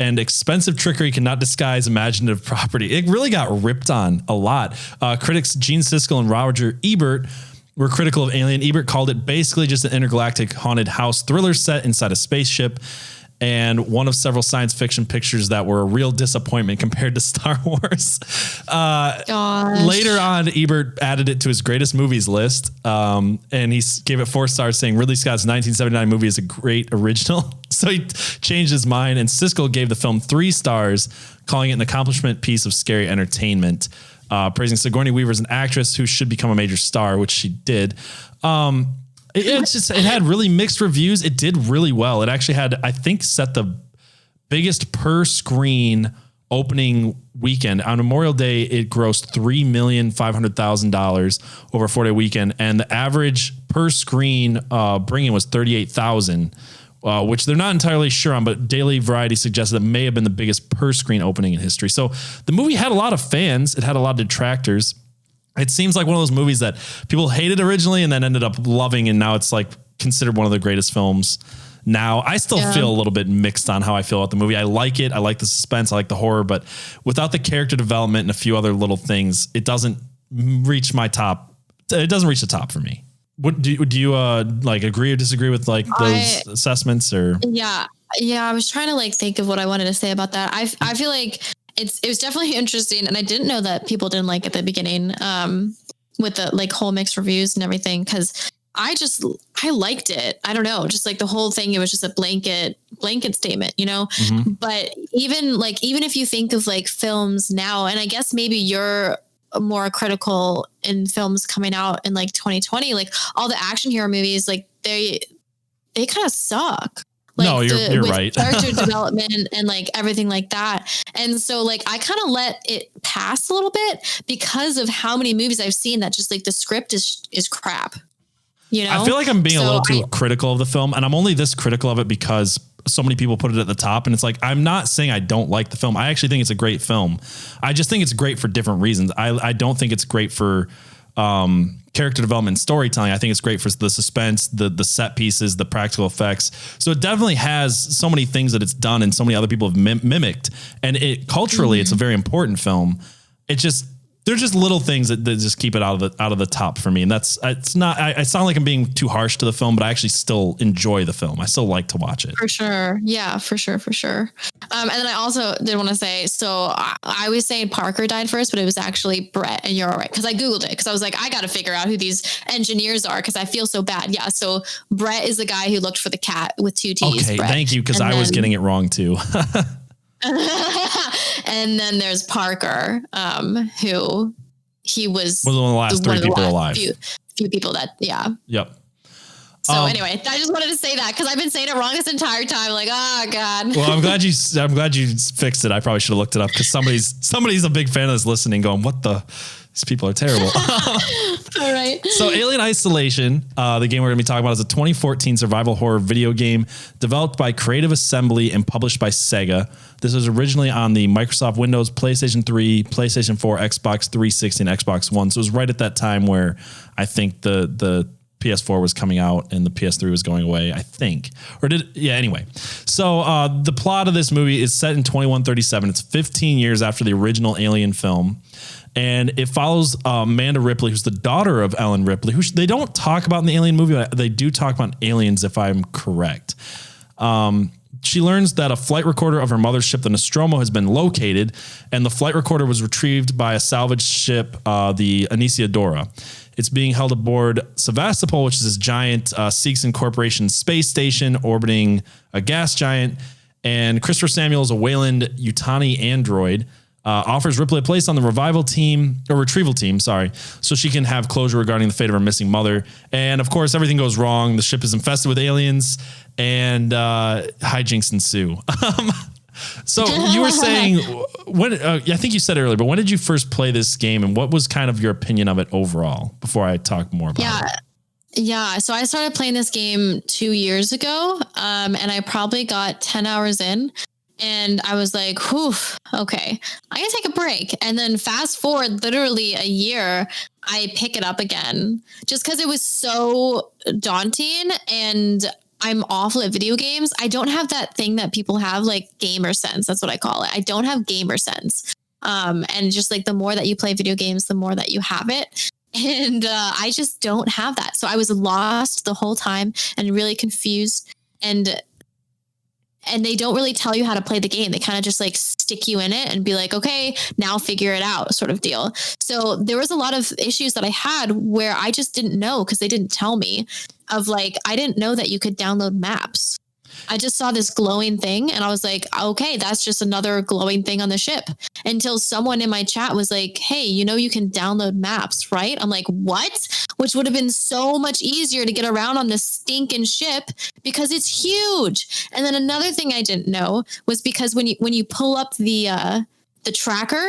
and expensive trickery cannot disguise imaginative property. It really got ripped on a lot. Critics Gene Siskel and Roger Ebert were critical of Alien. Ebert called it basically just an intergalactic haunted house thriller set inside a spaceship, and one of several science fiction pictures that were a real disappointment compared to Star Wars. Later on, Ebert added it to his greatest movies list, and he gave it 4 stars, saying Ridley Scott's 1979 movie is a great original. So he changed his mind, and Siskel gave the film 3 stars, calling it an accomplishment piece of scary entertainment, praising Sigourney Weaver as an actress who should become a major star, which she did. It had really mixed reviews. It did really well. It actually had, I think, set the biggest per screen opening weekend. On Memorial Day, it grossed $3,500,000 over a 4-day weekend. And the average per screen bring-in was $38,000, which they're not entirely sure on, but Daily Variety suggested it may have been the biggest per screen opening in history. So the movie had a lot of fans. It had a lot of detractors. It seems like one of those movies that people hated originally and then ended up loving, and now it's like considered one of the greatest films. Now, I still feel a little bit mixed on how I feel about the movie. I like it. I like the suspense. I like the horror, but without the character development and a few other little things, it doesn't reach my top. It doesn't reach the top for me. What do you like agree or disagree with like those assessments or? Yeah. I was trying to like think of what I wanted to say about that. I feel like it was definitely interesting, and I didn't know that people didn't like it at the beginning with the like whole mixed reviews and everything, because I liked it. I don't know, just like the whole thing, it was just a blanket statement, you know. Mm-hmm. But even if you think of like films now, and I guess maybe you're more critical in films coming out in like 2020, like all the action hero movies, like they kind of suck. Like no, you're right. Character development and like everything like that. And so like I kind of let it pass a little bit because of how many movies I've seen that just like the script is crap. You know, I feel like I'm being a little too critical of the film, and I'm only this critical of it because so many people put it at the top, and it's like, I'm not saying I don't like the film. I actually think it's a great film. I just think it's great for different reasons. I don't think it's great for character development and storytelling. I think it's great for the suspense, the set pieces, the practical effects. So it definitely has so many things that it's done and so many other people have mimicked. And it culturally, it's a very important film. They're just little things that just keep it out of the top for me. And it's not, I sound like I'm being too harsh to the film, but I actually still enjoy the film. I still like to watch it. For sure. Yeah, for sure. And then I also did want to say, so I was saying Parker died first, but it was actually Brett, and you're all right. Cause I Googled it. Cause I was like, I got to figure out who these engineers are, cause I feel so bad. Yeah. So Brett is the guy who looked for the cat with 2 T's. Okay. Brett. Thank you. Cause I was getting it wrong too. And then there's Parker, who he was one of the last 3 people alive. Few people that, yeah. Yep. So anyway, I just wanted to say that because I've been saying it wrong this entire time. Like, oh God. Well, I'm glad you fixed it. I probably should have looked it up because somebody's a big fan of this listening going, what the, these people are terrible. All right. So Alien Isolation, the game we're going to be talking about, is a 2014 survival horror video game developed by Creative Assembly and published by Sega. This was originally on the Microsoft Windows, PlayStation 3, PlayStation 4, Xbox 360, and Xbox One. So it was right at that time where I think the PS4 was coming out and the PS3 was going away, I think. Anyway. So the plot of this movie is set in 2137. It's 15 years after the original Alien film. And it follows Amanda Ripley, who's the daughter of Ellen Ripley, who they don't talk about in the Alien movie, but they do talk about aliens, if I'm correct. She learns that a flight recorder of her mother's ship, the Nostromo, has been located, and the flight recorder was retrieved by a salvage ship, the Anesidora. It's being held aboard Sevastopol, which is this giant Seegson Corporation space station orbiting a gas giant. And Christopher Samuel is a Weyland-Yutani android. Offers Ripley a place on the retrieval team, so she can have closure regarding the fate of her missing mother. And of course, everything goes wrong. The ship is infested with aliens, and hijinks ensue. So you were saying, I think you said earlier, but when did you first play this game, and what was kind of your opinion of it overall? Before I talk more about it. Yeah. So I started playing this game 2 years ago, and I probably got 10 hours in. And I was like, whew, okay, I'm going to take a break. And then fast forward literally a year, I pick it up again just because it was so daunting. And I'm awful at video games. I don't have that thing that people have, like gamer sense. That's what I call it. I don't have gamer sense. And just like the more that you play video games, the more that you have it. And I just don't have that. So I was lost the whole time and really confused. And they don't really tell you how to play the game. They kind of just like stick you in it and be like, okay, now figure it out sort of deal. So there was a lot of issues that I had where I just didn't know because they didn't tell me of like, I didn't know that you could download maps. I just saw this glowing thing and I was like, okay, that's just another glowing thing on the ship, until someone in my chat was like, hey, you can download maps, right? I'm like, what? Which would have been so much easier to get around on this stinking ship because it's huge. And then another thing I didn't know was because when you pull up the tracker,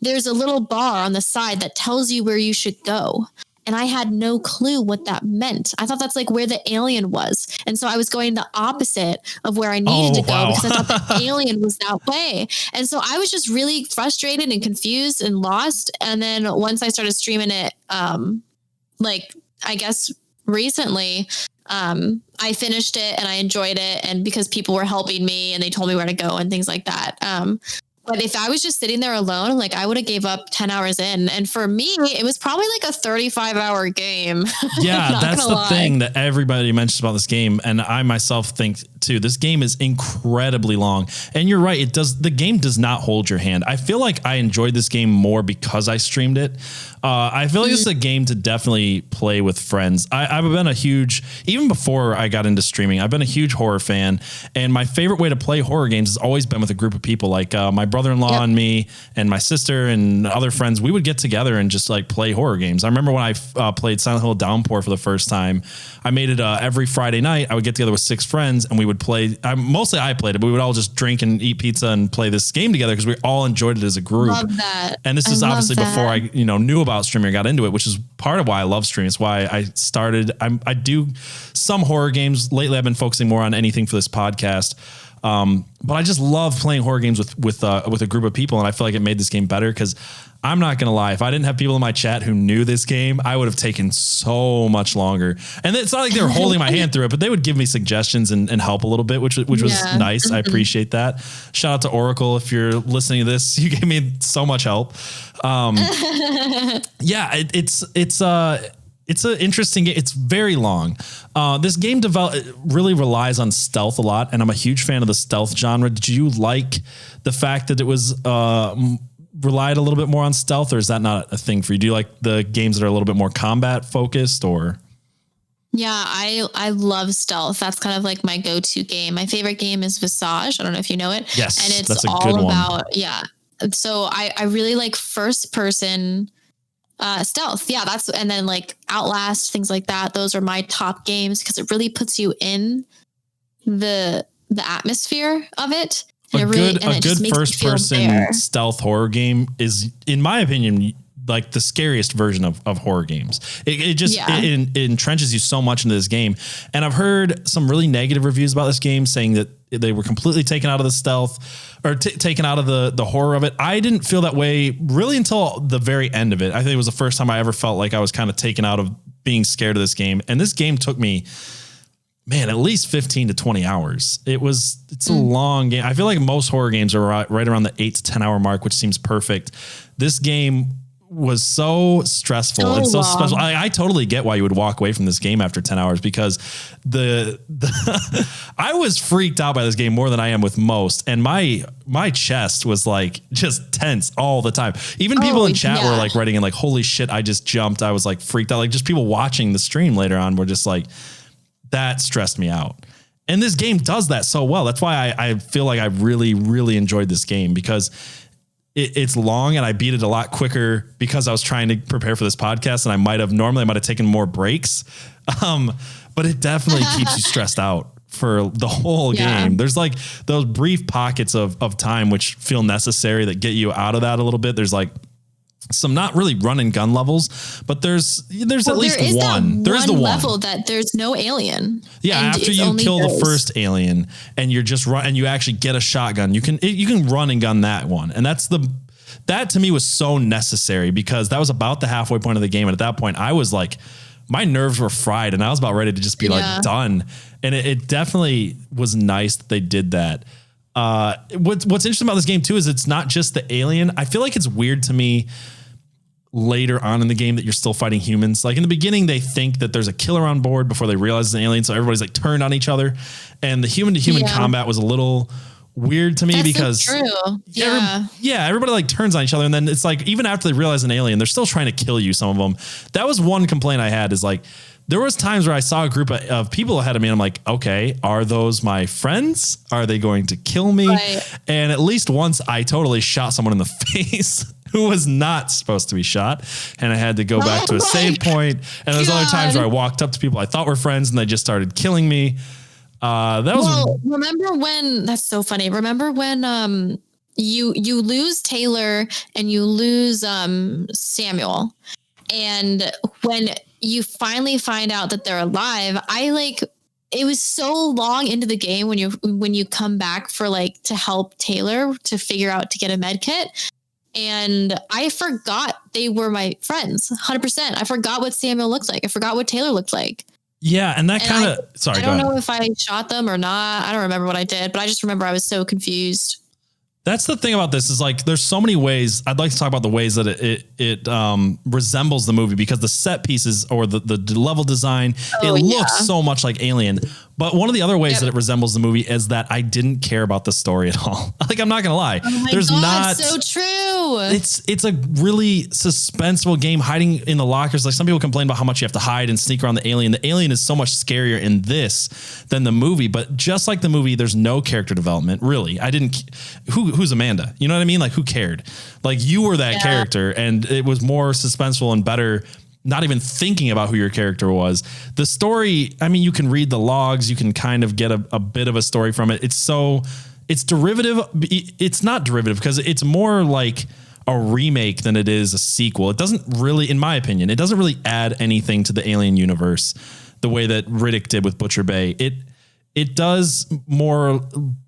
there's a little bar on the side that tells you where you should go. And I had no clue what that meant. I thought that's like where the alien was. And so I was going the opposite of where I needed to go because I thought the alien was that way. And so I was just really frustrated and confused and lost. And then once I started streaming it, like I guess recently, I finished it and I enjoyed it. And because people were helping me and they told me where to go and things like that. But if I was just sitting there alone, like I would have gave up 10 hours in. And for me, it was probably like a 35-hour game. Yeah, that's the thing that everybody mentions about this game. And I myself think too, this game is incredibly long. And you're right. The game does not hold your hand. I feel like I enjoyed this game more because I streamed it. I feel like this is a game to definitely play with friends. I've been even before I got into streaming, I've been a huge horror fan. And my favorite way to play horror games has always been with a group of people, like my brother-in-law and me and my sister and other friends. We would get together and just like play horror games. I remember when I played Silent Hill Downpour for the first time. I made it every Friday night. I would get together with 6 friends and we would play. Mostly I played it, but we would all just drink and eat pizza and play this game together because we all enjoyed it as a group. Love that. And this is obviously before I knew about streaming or got into it, which is part of why I love streaming. It's why I started. I do some horror games. Lately, I've been focusing more on anything for this podcast. But I just love playing horror games with a group of people. And I feel like it made this game better because I'm not going to lie. If I didn't have people in my chat who knew this game, I would have taken so much longer. And it's not like they were holding my hand through it, but they would give me suggestions and help a little bit, which was nice. I appreciate that. Shout out to Oracle. If you're listening to this, you gave me so much help. It's an interesting game. It's very long. This game really relies on stealth a lot, and I'm a huge fan of the stealth genre. Did you like the fact that it was relied a little bit more on stealth, or is that not a thing for you? Do you like the games that are a little bit more combat focused, or? Yeah, I love stealth. That's kind of like my go-to game. My favorite game is Visage. I don't know if you know it. Yes, and it's that's a all good one. about So I really like first person stealth. Yeah, and then like Outlast, things like that. Those are my top games because it really puts you in the atmosphere of it. A good first person stealth horror game is, in my opinion, like the scariest version of horror games. It entrenches you so much into this game. And I've heard some really negative reviews about this game saying that they were completely taken out of the stealth or taken out of the horror of it. I didn't feel that way really until the very end of it. I think it was the first time I ever felt like I was kind of taken out of being scared of this game. And this game took me, at least 15 to 20 hours. It's a long game. I feel like most horror games are right around the 8 to 10 hour mark, which seems perfect. This game was so stressful and so special. I totally get why you would walk away from this game after 10 hours because I was freaked out by this game more than I am with most. And my chest was like just tense all the time. Even people in chat were like writing in like, holy shit, I just jumped. I was like freaked out. Like just people watching the stream later on were just like, that stressed me out. And this game does that so well. That's why I feel like I really, really enjoyed this game because it's long and I beat it a lot quicker because I was trying to prepare for this podcast and I might have taken more breaks. But it definitely keeps you stressed out for the whole game. There's like those brief pockets of time, which feel necessary that get you out of that a little bit. There's like some not really run and gun levels, but there's at least one. There is the one level that there's no alien. Yeah, after you kill the first alien and you're just run and you actually get a shotgun, you can run and gun that one. And that to me was so necessary because that was about the halfway point of the game. And at that point I was like, my nerves were fried and I was about ready to just be like done. And it definitely was nice that they did that. What's interesting about this game too is it's not just the alien. I feel like it's weird to me later on in the game that you're still fighting humans. Like in the beginning, they think that there's a killer on board before they realize it's an alien. So everybody's like turned on each other, and the human to human combat was a little weird to me. That's because so true. Everybody like turns on each other. And then it's like, even after they realize an alien, they're still trying to kill you. Some of them. That was one complaint I had, is like, there was times where I saw a group of people ahead of me and I'm like, okay, are those my friends? Are they going to kill me? Right. And at least once I totally shot someone in the face who was not supposed to be shot. And I had to go back to a save point. And there's other times where I walked up to people I thought were friends and they just started killing me. Remember when, that's so funny. Remember when you lose Taylor and you lose Samuel, and when you finally find out that they're alive, it was so long into the game when you come back for like to help Taylor to figure out to get a med kit. And I forgot they were my friends. 100%. I forgot what Samuel looked like. I forgot what Taylor looked like. Yeah. And that kind of, sorry, I don't know if I shot them or not. I don't remember what I did, but I just remember I was so confused. That's the thing about this, is like, there's so many ways. I'd like to talk about the ways that it resembles the movie, because the set pieces or the level design, looks so much like Alien. But one of the other ways that it resembles the movie is that I didn't care about the story at all. Like, I'm not going to lie. Oh my God, so true. It's a really suspenseful game, hiding in the lockers. Like, some people complain about how much you have to hide and sneak around the alien. The alien is so much scarier in this than the movie. But just like the movie, there's no character development, really. Who's Amanda? You know what I mean? Like, who cared? Like, you were that character, and it was more suspenseful and better not even thinking about who your character was. The story, I mean, you can read the logs, you can kind of get a bit of a story from it. It's derivative. It's not derivative because it's more like a remake than it is a sequel. It doesn't really, in my opinion, it doesn't really add anything to the Alien universe the way that Riddick did with Butcher Bay. It does more.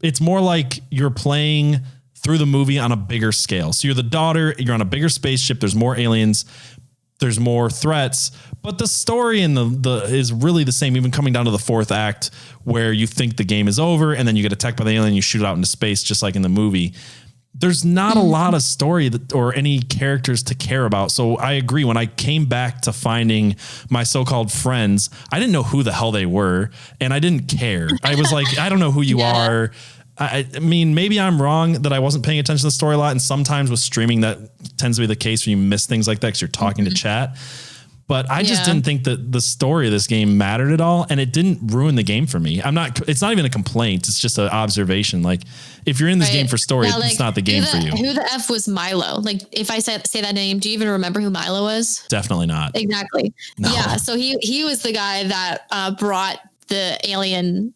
It's more like you're playing through the movie on a bigger scale. So you're the daughter, you're on a bigger spaceship. There's more aliens. There's more threats, but the story in the is really the same, even coming down to the fourth act where you think the game is over and then you get attacked by the alien, you shoot it out into space, just like in the movie. There's not a lot of story or any characters to care about. So I agree. When I came back to finding my so-called friends, I didn't know who the hell they were, and I didn't care. I was like, I don't know who you are. I mean, maybe I'm wrong that I wasn't paying attention to the story a lot. And sometimes with streaming, that tends to be the case when you miss things like that because you're talking to chat. But I just didn't think that the story of this game mattered at all. And it didn't ruin the game for me. It's not even a complaint. It's just an observation. Like, if you're in this game for story, it's not the game for you. Who the F was Milo? Like, if I say that name, do you even remember who Milo was? Definitely not. Exactly. No. Yeah. So he was the guy that brought the alien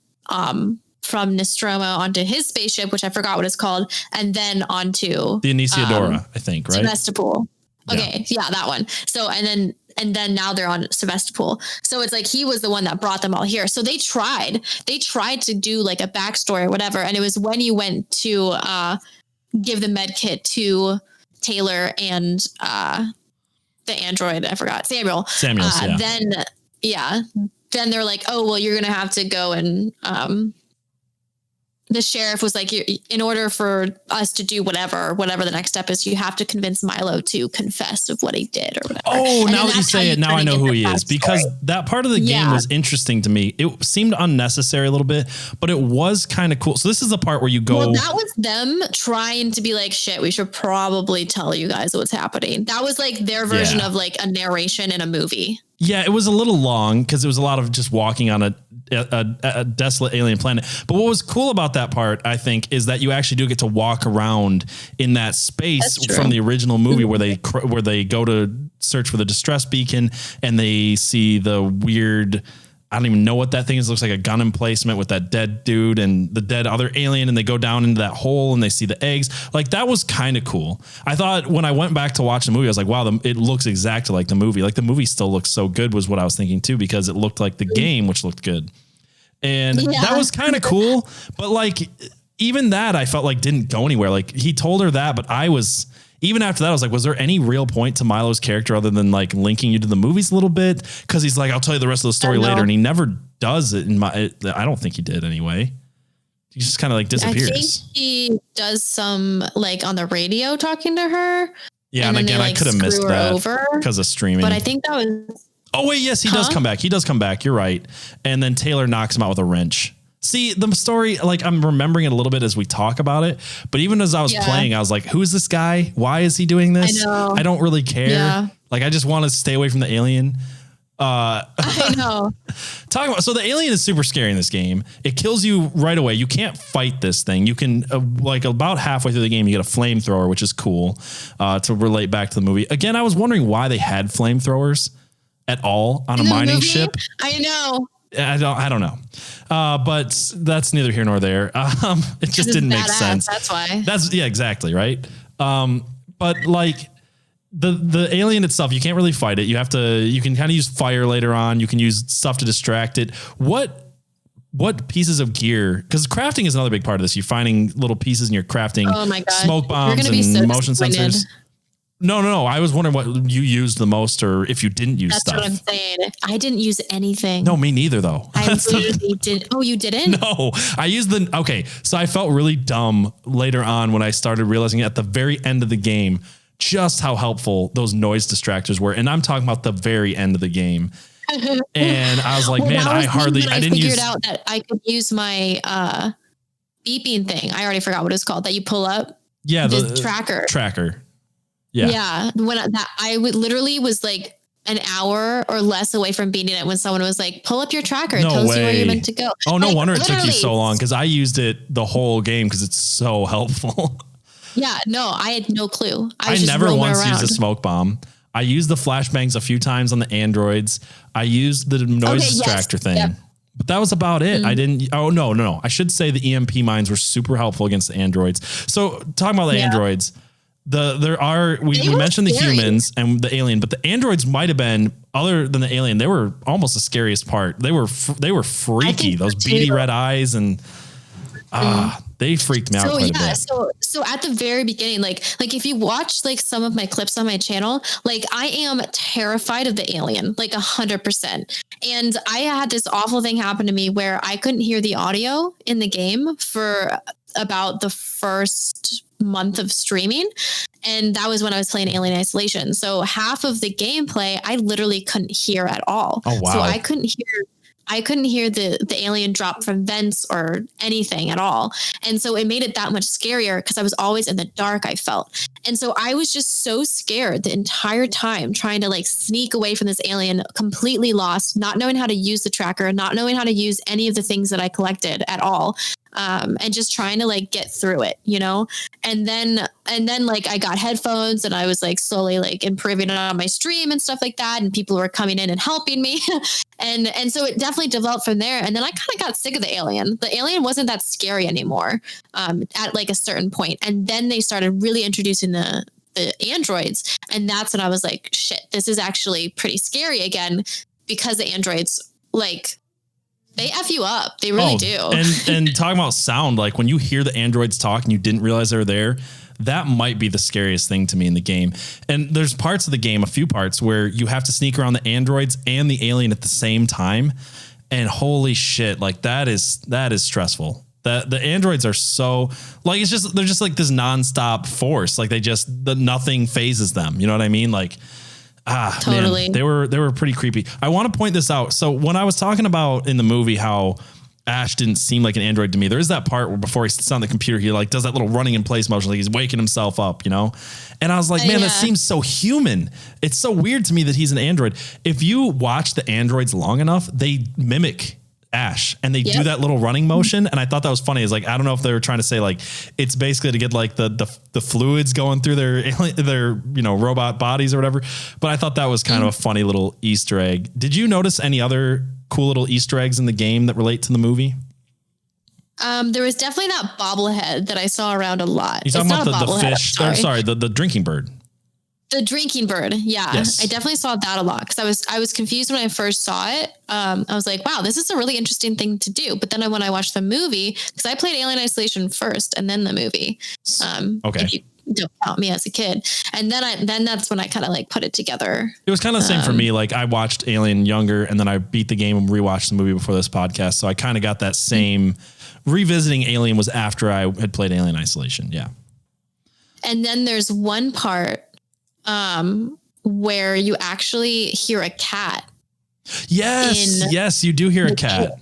from Nostromo onto his spaceship, which I forgot what it's called, and then onto the Inisiadora, I think, right? Sebastopol. Okay, yeah, that one. So and then now they're on Sebastopol. So it's like he was the one that brought them all here. So they tried to do like a backstory or whatever, and it was when you went to give the med kit to Taylor and the android, I forgot, Samuel. Then they're like, oh well, you're gonna have to go and the sheriff was like, in order for us to do whatever the next step is, you have to convince Milo to confess of what he did or whatever. Oh, now that you say it, now I know who he is, because that part of the game was interesting to me. It seemed unnecessary a little bit, but it was kind of cool. So this is the part where you go. Well, that was them trying to be like, shit, we should probably tell you guys what's happening. That was like their version of like a narration in a movie. Yeah, it was a little long because it was a lot of just walking on a desolate alien planet. But what was cool about that part, I think, is that you actually do get to walk around in that space from the original movie where they go to search for the distress beacon and they see the weird, I don't even know what that thing is. It looks like a gun emplacement with that dead dude and the dead other alien. And they go down into that hole and they see the eggs. Like, that was kind of cool. I thought when I went back to watch the movie, I was like, wow, it looks exactly like the movie. Like, the movie still looks so good was what I was thinking too, because it looked like the game, which looked good. And that was kind of cool. But like, even that I felt like didn't go anywhere. Like, he told her that, but I was even after that, I was like, was there any real point to Milo's character other than like linking you to the movies a little bit? Cause he's like, I'll tell you the rest of the story later. And he never does it I don't think he did anyway. He just kind of like disappears. I think he does some like on the radio talking to her. Yeah. And again, I could have missed that because of streaming. But I think that was. Oh wait, yes, he does come back. He does come back. You're right. And then Taylor knocks him out with a wrench. See, the story, like I'm remembering it a little bit as we talk about it, but even as I was playing, I was like, who is this guy? Why is he doing this? I don't really care. Yeah. Like, I just want to stay away from the alien. I know. So the alien is super scary in this game. It kills you right away. You can't fight this thing. You can like about halfway through the game, you get a flamethrower, which is cool to relate back to the movie. Again, I was wondering why they had flamethrowers at all on a mining ship. I know. I don't know. But that's neither here nor there. It just didn't make sense. That's why. Exactly. Right. But like the alien itself, you can't really fight it. You can kind of use fire later on. You can use stuff to distract it. What pieces of gear? Because crafting is another big part of this. You're finding little pieces and you're crafting smoke bombs and motion sensors. No. I was wondering what you used the most, or if you didn't use stuff. That's what I'm saying. I didn't use anything. No, me neither, though. I literally did. Oh, you didn't? No, I used so I felt really dumb later on when I started realizing at the very end of the game just how helpful those noise distractors were. And I'm talking about the very end of the game. And I was like, man, I figured out that I could use my beeping thing. I already forgot what it's called that you pull up. Yeah, the tracker. Yeah. Yeah. I literally was like an hour or less away from beating it when someone was like, pull up your tracker. It tells you where you're meant to go. Oh, no wonder it took you so long. Cause I used it the whole game because it's so helpful. Yeah. No, I had no clue. I never once used a smoke bomb. I used the flashbangs a few times on the androids. I used the noise distractor thing. Yep. But that was about it. I didn't. Oh, no. I should say the EMP mines were super helpful against the androids. So talking about the androids, we mentioned the humans and the alien, but the androids might have been, other than the alien, they were almost the scariest part. They were freaky. Those beady red eyes and they freaked me out quite a bit. So at the very beginning, like if you watch like some of my clips on my channel, like I am terrified of the alien, like 100%. And I had this awful thing happen to me where I couldn't hear the audio in the game for about the first month of streaming. And that was when I was playing Alien Isolation. So half of the gameplay, I literally couldn't hear at all. Oh, wow. So I couldn't hear the alien drop from vents or anything at all. And so it made it that much scarier because I was always in the dark, I felt. And so I was just so scared the entire time trying to like sneak away from this alien, completely lost, not knowing how to use the tracker, not knowing how to use any of the things that I collected at all. And just trying to like get through it, you know? And then like I got headphones and I was like slowly like improving it on my stream and stuff like that. And people were coming in and helping me. and so it definitely developed from there. And then I kind of got sick of the alien. The alien wasn't that scary anymore at like a certain point. And then they started really introducing the androids. And that's when I was like, shit, this is actually pretty scary again, because the androids like, they F you up. They really do. And talking about sound, like when you hear the androids talk and you didn't realize they were there, that might be the scariest thing to me in the game. And there's parts of the game, a few parts, where you have to sneak around the androids and the alien at the same time. And holy shit, like that is stressful. The androids are so like, they're just like this nonstop force. Like nothing phases them. You know what I mean? Like, totally. Man, they were pretty creepy. I want to point this out. So when I was talking about in the movie how Ash didn't seem like an android to me, there is that part where before he sits on the computer, he like does that little running in place motion, like he's waking himself up, you know? And I was like, man, that seems so human. It's so weird to me that he's an android. If you watch the androids long enough, they mimic Ash and they do that little running motion. And I thought that was funny. It's like, I don't know if they were trying to say like, it's basically to get like the fluids going through their, robot bodies or whatever. But I thought that was kind of a funny little Easter egg. Did you notice any other cool little Easter eggs in the game that relate to the movie? There was definitely that bobblehead that I saw around a lot. You're talking about the fish. Sorry, the drinking bird. The drinking bird. Yeah. Yes. I definitely saw that a lot because I was confused when I first saw it. I was like, wow, this is a really interesting thing to do. But then when I watched the movie, because I played Alien Isolation first and then the movie. Okay. don't count me as a kid. And then that's when I kind of like put it together. It was kind of the same for me. Like I watched Alien younger and then I beat the game and rewatched the movie before this podcast. So I kind of got that same revisiting Alien was after I had played Alien Isolation. Yeah. And then there's one part where you actually hear a cat. Yes, you do hear a cat.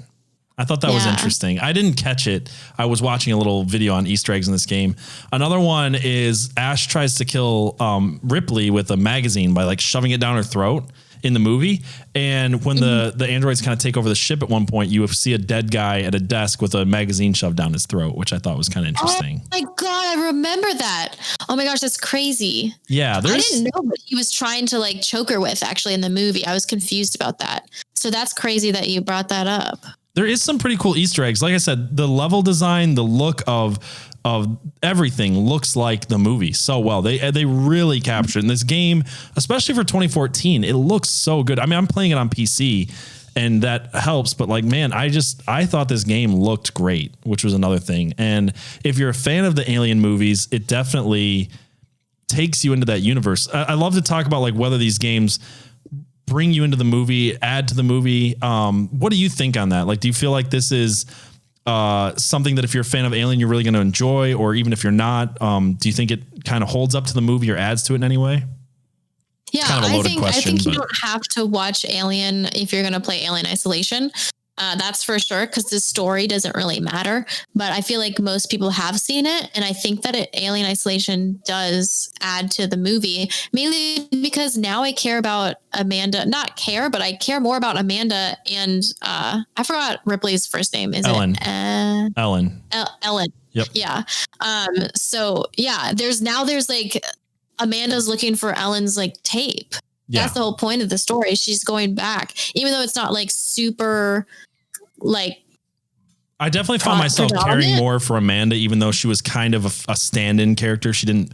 I thought that was interesting. I didn't catch it. I was watching a little video on Easter eggs in this game. Another one is Ash tries to kill Ripley with a magazine by like shoving it down her throat in the movie. And when the androids kind of take over the ship at one point, you see a dead guy at a desk with a magazine shoved down his throat, which I thought was kind of interesting. Oh my God, I remember that. Oh my gosh, that's crazy. Yeah. I didn't know what he was trying to like choke her with actually in the movie. I was confused about that. So that's crazy that you brought that up. There is some pretty cool Easter eggs. Like I said, the level design, the look of everything looks like the movie so well. They really captured in this game, especially for 2014. It looks so good. I mean, I'm playing it on PC and that helps, but like, man, I thought this game looked great, which was another thing. And if you're a fan of the Alien movies, it definitely takes you into that universe. I love to talk about like whether these games bring you into the movie, add to the movie. What do you think on that? Like, do you feel like this is something that if you're a fan of Alien, you're really going to enjoy, or even if you're not, do you think it kind of holds up to the movie or adds to it in any way? Yeah, kind of a loaded question, I think you don't have to watch Alien if you're going to play Alien Isolation. That's for sure, because the story doesn't really matter. But I feel like most people have seen it. And I think that Alien Isolation does add to the movie, mainly because now I care about Amanda, but I care more about Amanda and I forgot Ripley's first name. Is Ellen. it? Ellen. Ellen. Yep. Yeah. So yeah, there's like Amanda's looking for Ellen's like tape. Yeah. That's the whole point of the story. She's going back, even though it's not like super like. I definitely found myself caring more for Amanda, even though she was kind of a stand-in character. She didn't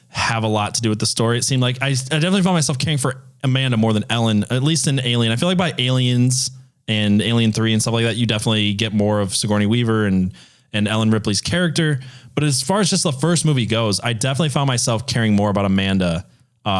have a lot to do with the story. It seemed like I definitely found myself caring for Amanda more than Ellen, at least in Alien. I feel like by Aliens and Alien 3 and stuff like that, you definitely get more of Sigourney Weaver and Ellen Ripley's character. But as far as just the first movie goes, I definitely found myself caring more about Amanda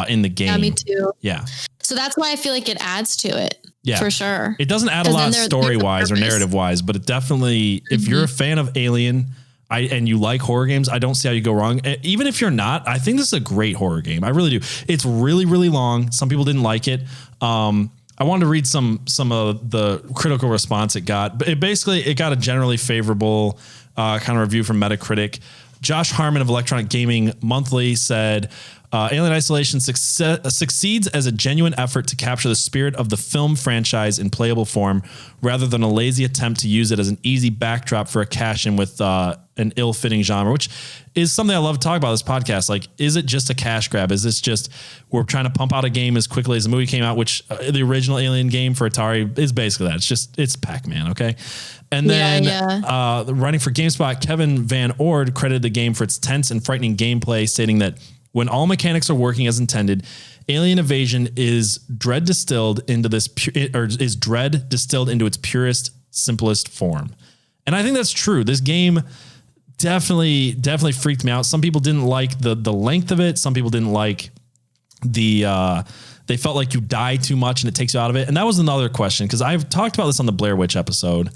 in the game. Yeah, me too. Yeah. So that's why I feel like it adds to it. Yeah, for sure. It doesn't add a lot story wise or narrative wise, but it definitely, if you're a fan of Alien and you like horror games, I don't see how you go wrong. Even if you're not, I think this is a great horror game. I really do. It's really, really long. Some people didn't like it. I wanted to read some of the critical response it got, but it got a generally favorable kind of review from Metacritic. Josh Harmon of Electronic Gaming Monthly said, Alien Isolation succeeds as a genuine effort to capture the spirit of the film franchise in playable form, rather than a lazy attempt to use it as an easy backdrop for a cash-in with an ill-fitting genre, which is something I love to talk about this podcast. Like, is it just a cash grab? Is this just we're trying to pump out a game as quickly as the movie came out, which the original Alien game for Atari is basically that. It's Pac-Man, okay? And then writing for GameSpot, Kevin Van Ord credited the game for its tense and frightening gameplay, stating that when all mechanics are working as intended, Alien Invasion is dread distilled into its purest, simplest form. And I think that's true. This game definitely freaked me out. Some people didn't like the length of it. Some people didn't like they felt like you die too much and it takes you out of it. And that was another question, because I've talked about this on the Blair Witch episode,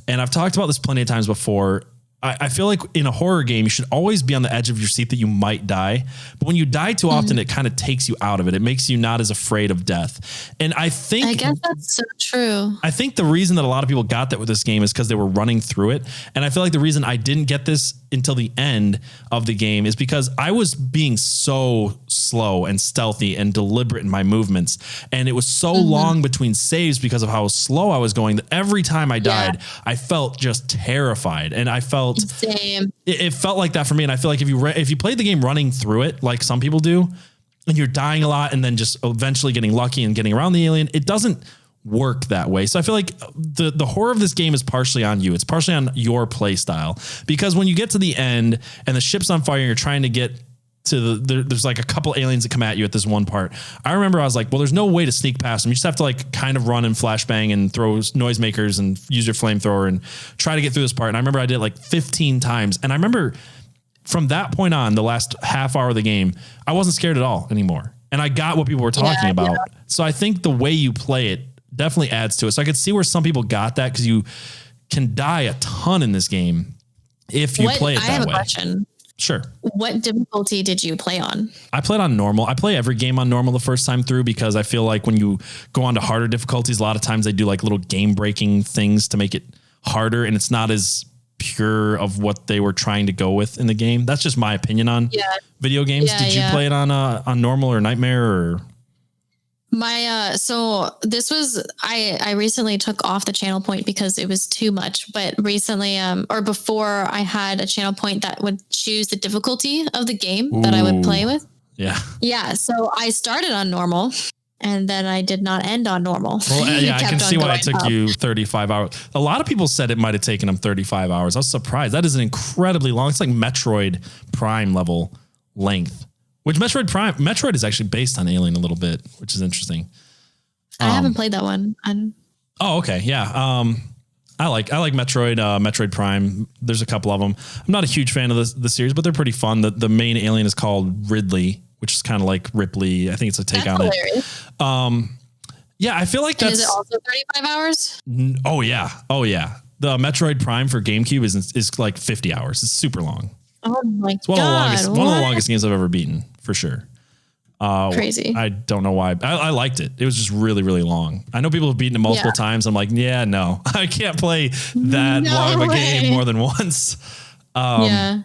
and I've talked about this plenty of times before. I feel like in a horror game, you should always be on the edge of your seat that you might die. But when you die too often, it kind of takes you out of it. It makes you not as afraid of death. And I guess that's so true. I think the reason that a lot of people got that with this game is because they were running through it. And I feel like the reason I didn't get this until the end of the game is because I was being so slow and stealthy and deliberate in my movements. And it was so long between saves because of how slow I was going that every time I died, I felt just terrified. And I felt same. It felt like that for me. And I feel like if you played the game running through it, like some people do, and you're dying a lot and then just eventually getting lucky and getting around the alien, it doesn't work that way. So I feel like the horror of this game is partially on you. It's partially on your play style, because when you get to the end and the ship's on fire and you're trying to get to there's like a couple aliens that come at you at this one part. I remember I was like, well, there's no way to sneak past them. You just have to like kind of run and flashbang and throw noisemakers and use your flamethrower and try to get through this part. And I remember I did it like 15 times. And I remember from that point on, the last half hour of the game, I wasn't scared at all anymore. And I got what people were talking about. Yeah. So I think the way you play it definitely adds to it. So I could see where some people got that, because you can die a ton in this game if you play it that way. I have a question. Sure. What difficulty did you play on? I played on normal. I play every game on normal the first time through, because I feel like when you go on to harder difficulties, a lot of times they do like little game breaking things to make it harder, and it's not as pure of what they were trying to go with in the game. That's just my opinion on video games. Did you play it on normal or nightmare or? So this was, I recently took off the channel point because it was too much, but recently, or before, I had a channel point that would choose the difficulty of the game that I would play with. Yeah. Yeah. So I started on normal, and then I did not end on normal. Well, yeah, I can see why it took you 35 hours. A lot of people said it might have taken them 35 hours. I was surprised. That is an incredibly long, it's like Metroid Prime level length. Which Metroid is actually based on Alien a little bit, which is interesting. I haven't played that one. Oh, okay. Yeah. I like Metroid Prime. There's a couple of them. I'm not a huge fan of the series, but they're pretty fun. The main alien is called Ridley, which is kind of like Ripley. I think it's a take on it. Yeah, I feel like that's... Is it also 35 hours? Oh, yeah. Oh, yeah. The Metroid Prime for GameCube is like 50 hours. It's super long. Oh my God. One of the longest games I've ever beaten, for sure. Crazy. I don't know why. I liked it. It was just really, really long. I know people have beaten it multiple times. I'm like, yeah, no, I can't play that long of a game more than once. I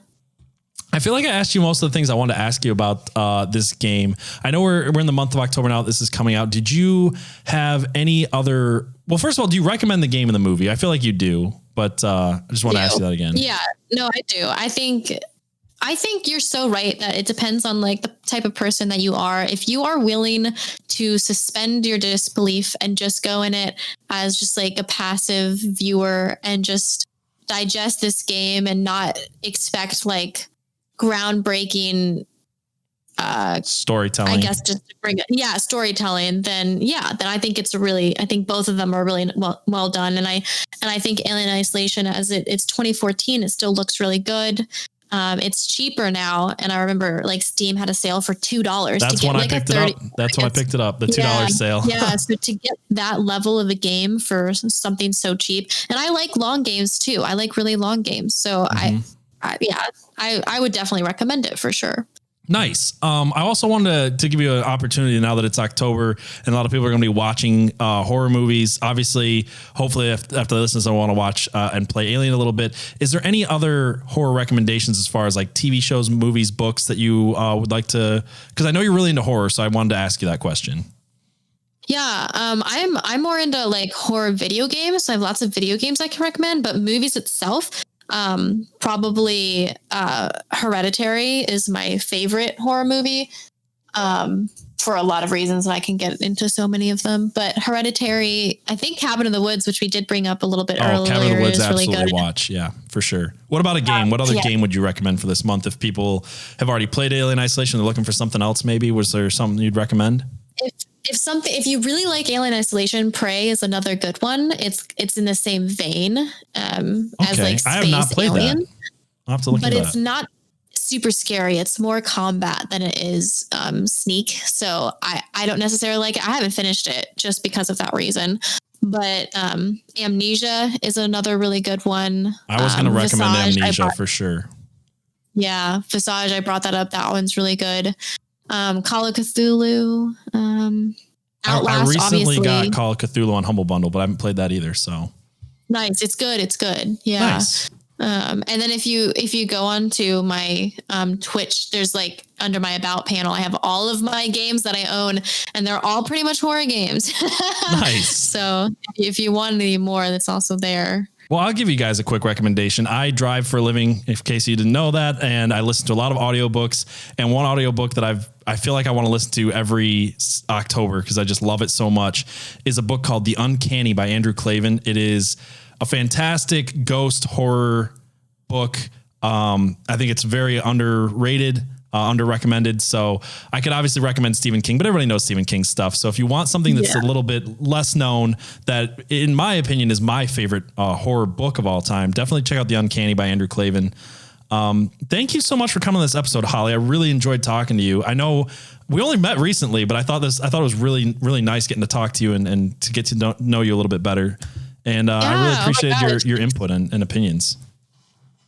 feel like I asked you most of the things I wanted to ask you about this game. I know we're in the month of October now. This is coming out. Did you have any other... Well, first of all, do you recommend the game and the movie? I feel like you do, but I just want to ask you that again. Yeah, no, I do. I think you're so right that it depends on like the type of person that you are. If you are willing to suspend your disbelief and just go in it as just like a passive viewer and just digest this game and not expect like groundbreaking storytelling, I guess, just to bring it, storytelling, then I think I think both of them are really well done. And I think Alien Isolation, as it's 2014, it still looks really good. It's cheaper now, and I remember like Steam had a sale for $2. That's when I picked it up. That's when I picked it up. The $2 sale. Yeah, so to get that level of a game for something so cheap, and I like long games too. I like really long games, so I would definitely recommend it for sure. Nice. I also wanted to give you an opportunity now that it's October and a lot of people are going to be watching horror movies. Obviously, hopefully after they listen, I want to watch and play Alien a little bit. Is there any other horror recommendations as far as like TV shows, movies, books that you would like to? Because I know you're really into horror, so I wanted to ask you that question. Yeah, I'm more into like horror video games. So I have lots of video games I can recommend, but movies itself. Probably Hereditary is my favorite horror movie for a lot of reasons, and I can get into so many of them. But Hereditary, I think Cabin in the Woods, which we did bring up a little bit earlier, Cabin in the Woods, is really absolutely good. Watch, yeah, for sure. What about a game? What other game would you recommend for this month if people have already played Alien Isolation, they're looking for something else? Maybe was there something you'd recommend? If you really like Alien Isolation, Prey is another good one. It's in the same vein as like Space I have not played Alien. That. I'll have to look but into it's that. not super scary. It's more combat than it is sneak. So I don't necessarily like it. I haven't finished it just because of that reason. But Amnesia is another really good one. I was going to recommend Amnesia for sure. Yeah, Visage. I brought that up. That one's really good. Call of Cthulhu. Outlast, I recently obviously got Call of Cthulhu on Humble Bundle, but I haven't played that either. So nice. It's good. Yeah. Nice. And then if you go on to my Twitch, there's like under my about panel, I have all of my games that I own, and they're all pretty much horror games. Nice. So if you want any more, that's also there. Well, I'll give you guys a quick recommendation. I drive for a living, in case you didn't know that, and I listen to a lot of audiobooks. And one audiobook that I feel like I want to listen to every October because I just love it so much is a book called The Uncanny by Andrew Klavan. It is a fantastic ghost horror book. I think it's very underrated, under recommended. So I could obviously recommend Stephen King, but everybody knows Stephen King's stuff. So if you want something that's a little bit less known, that in my opinion is my favorite horror book of all time, definitely check out The Uncanny by Andrew Klavan. Thank you so much for coming on this episode, Hollie. I really enjoyed talking to you. I know we only met recently, but I thought it was really, really nice getting to talk to you and to get to know you a little bit better. And I really appreciated your input and opinions.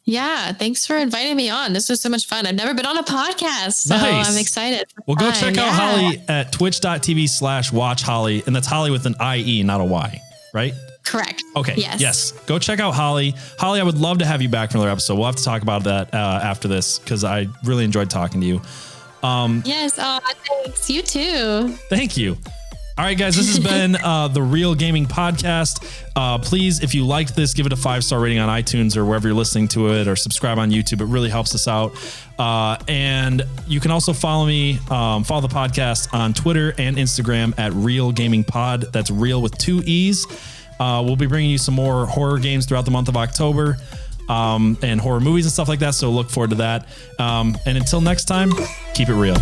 Yeah, thanks for inviting me on. This was so much fun. I've never been on a podcast, so nice. I'm excited. Well, go check out Hollie at twitch.tv/WatchHollie. And that's Hollie with an IE, not a Y, right? Correct. Okay. Yes. Go check out Hollie. Hollie, I would love to have you back for another episode. We'll have to talk about that after this because I really enjoyed talking to you. Yes. Oh, thanks. You too. Thank you. All right, guys, this has been the Real Gaming Podcast. Please, if you liked this, give it a 5-star rating on iTunes or wherever you're listening to it, or subscribe on YouTube. It really helps us out. And you can also follow me, follow the podcast on Twitter and Instagram at Real Gaming Pod. That's real with 2 E's. We'll be bringing you some more horror games throughout the month of October, and horror movies and stuff like that. So look forward to that. And until next time, keep it real.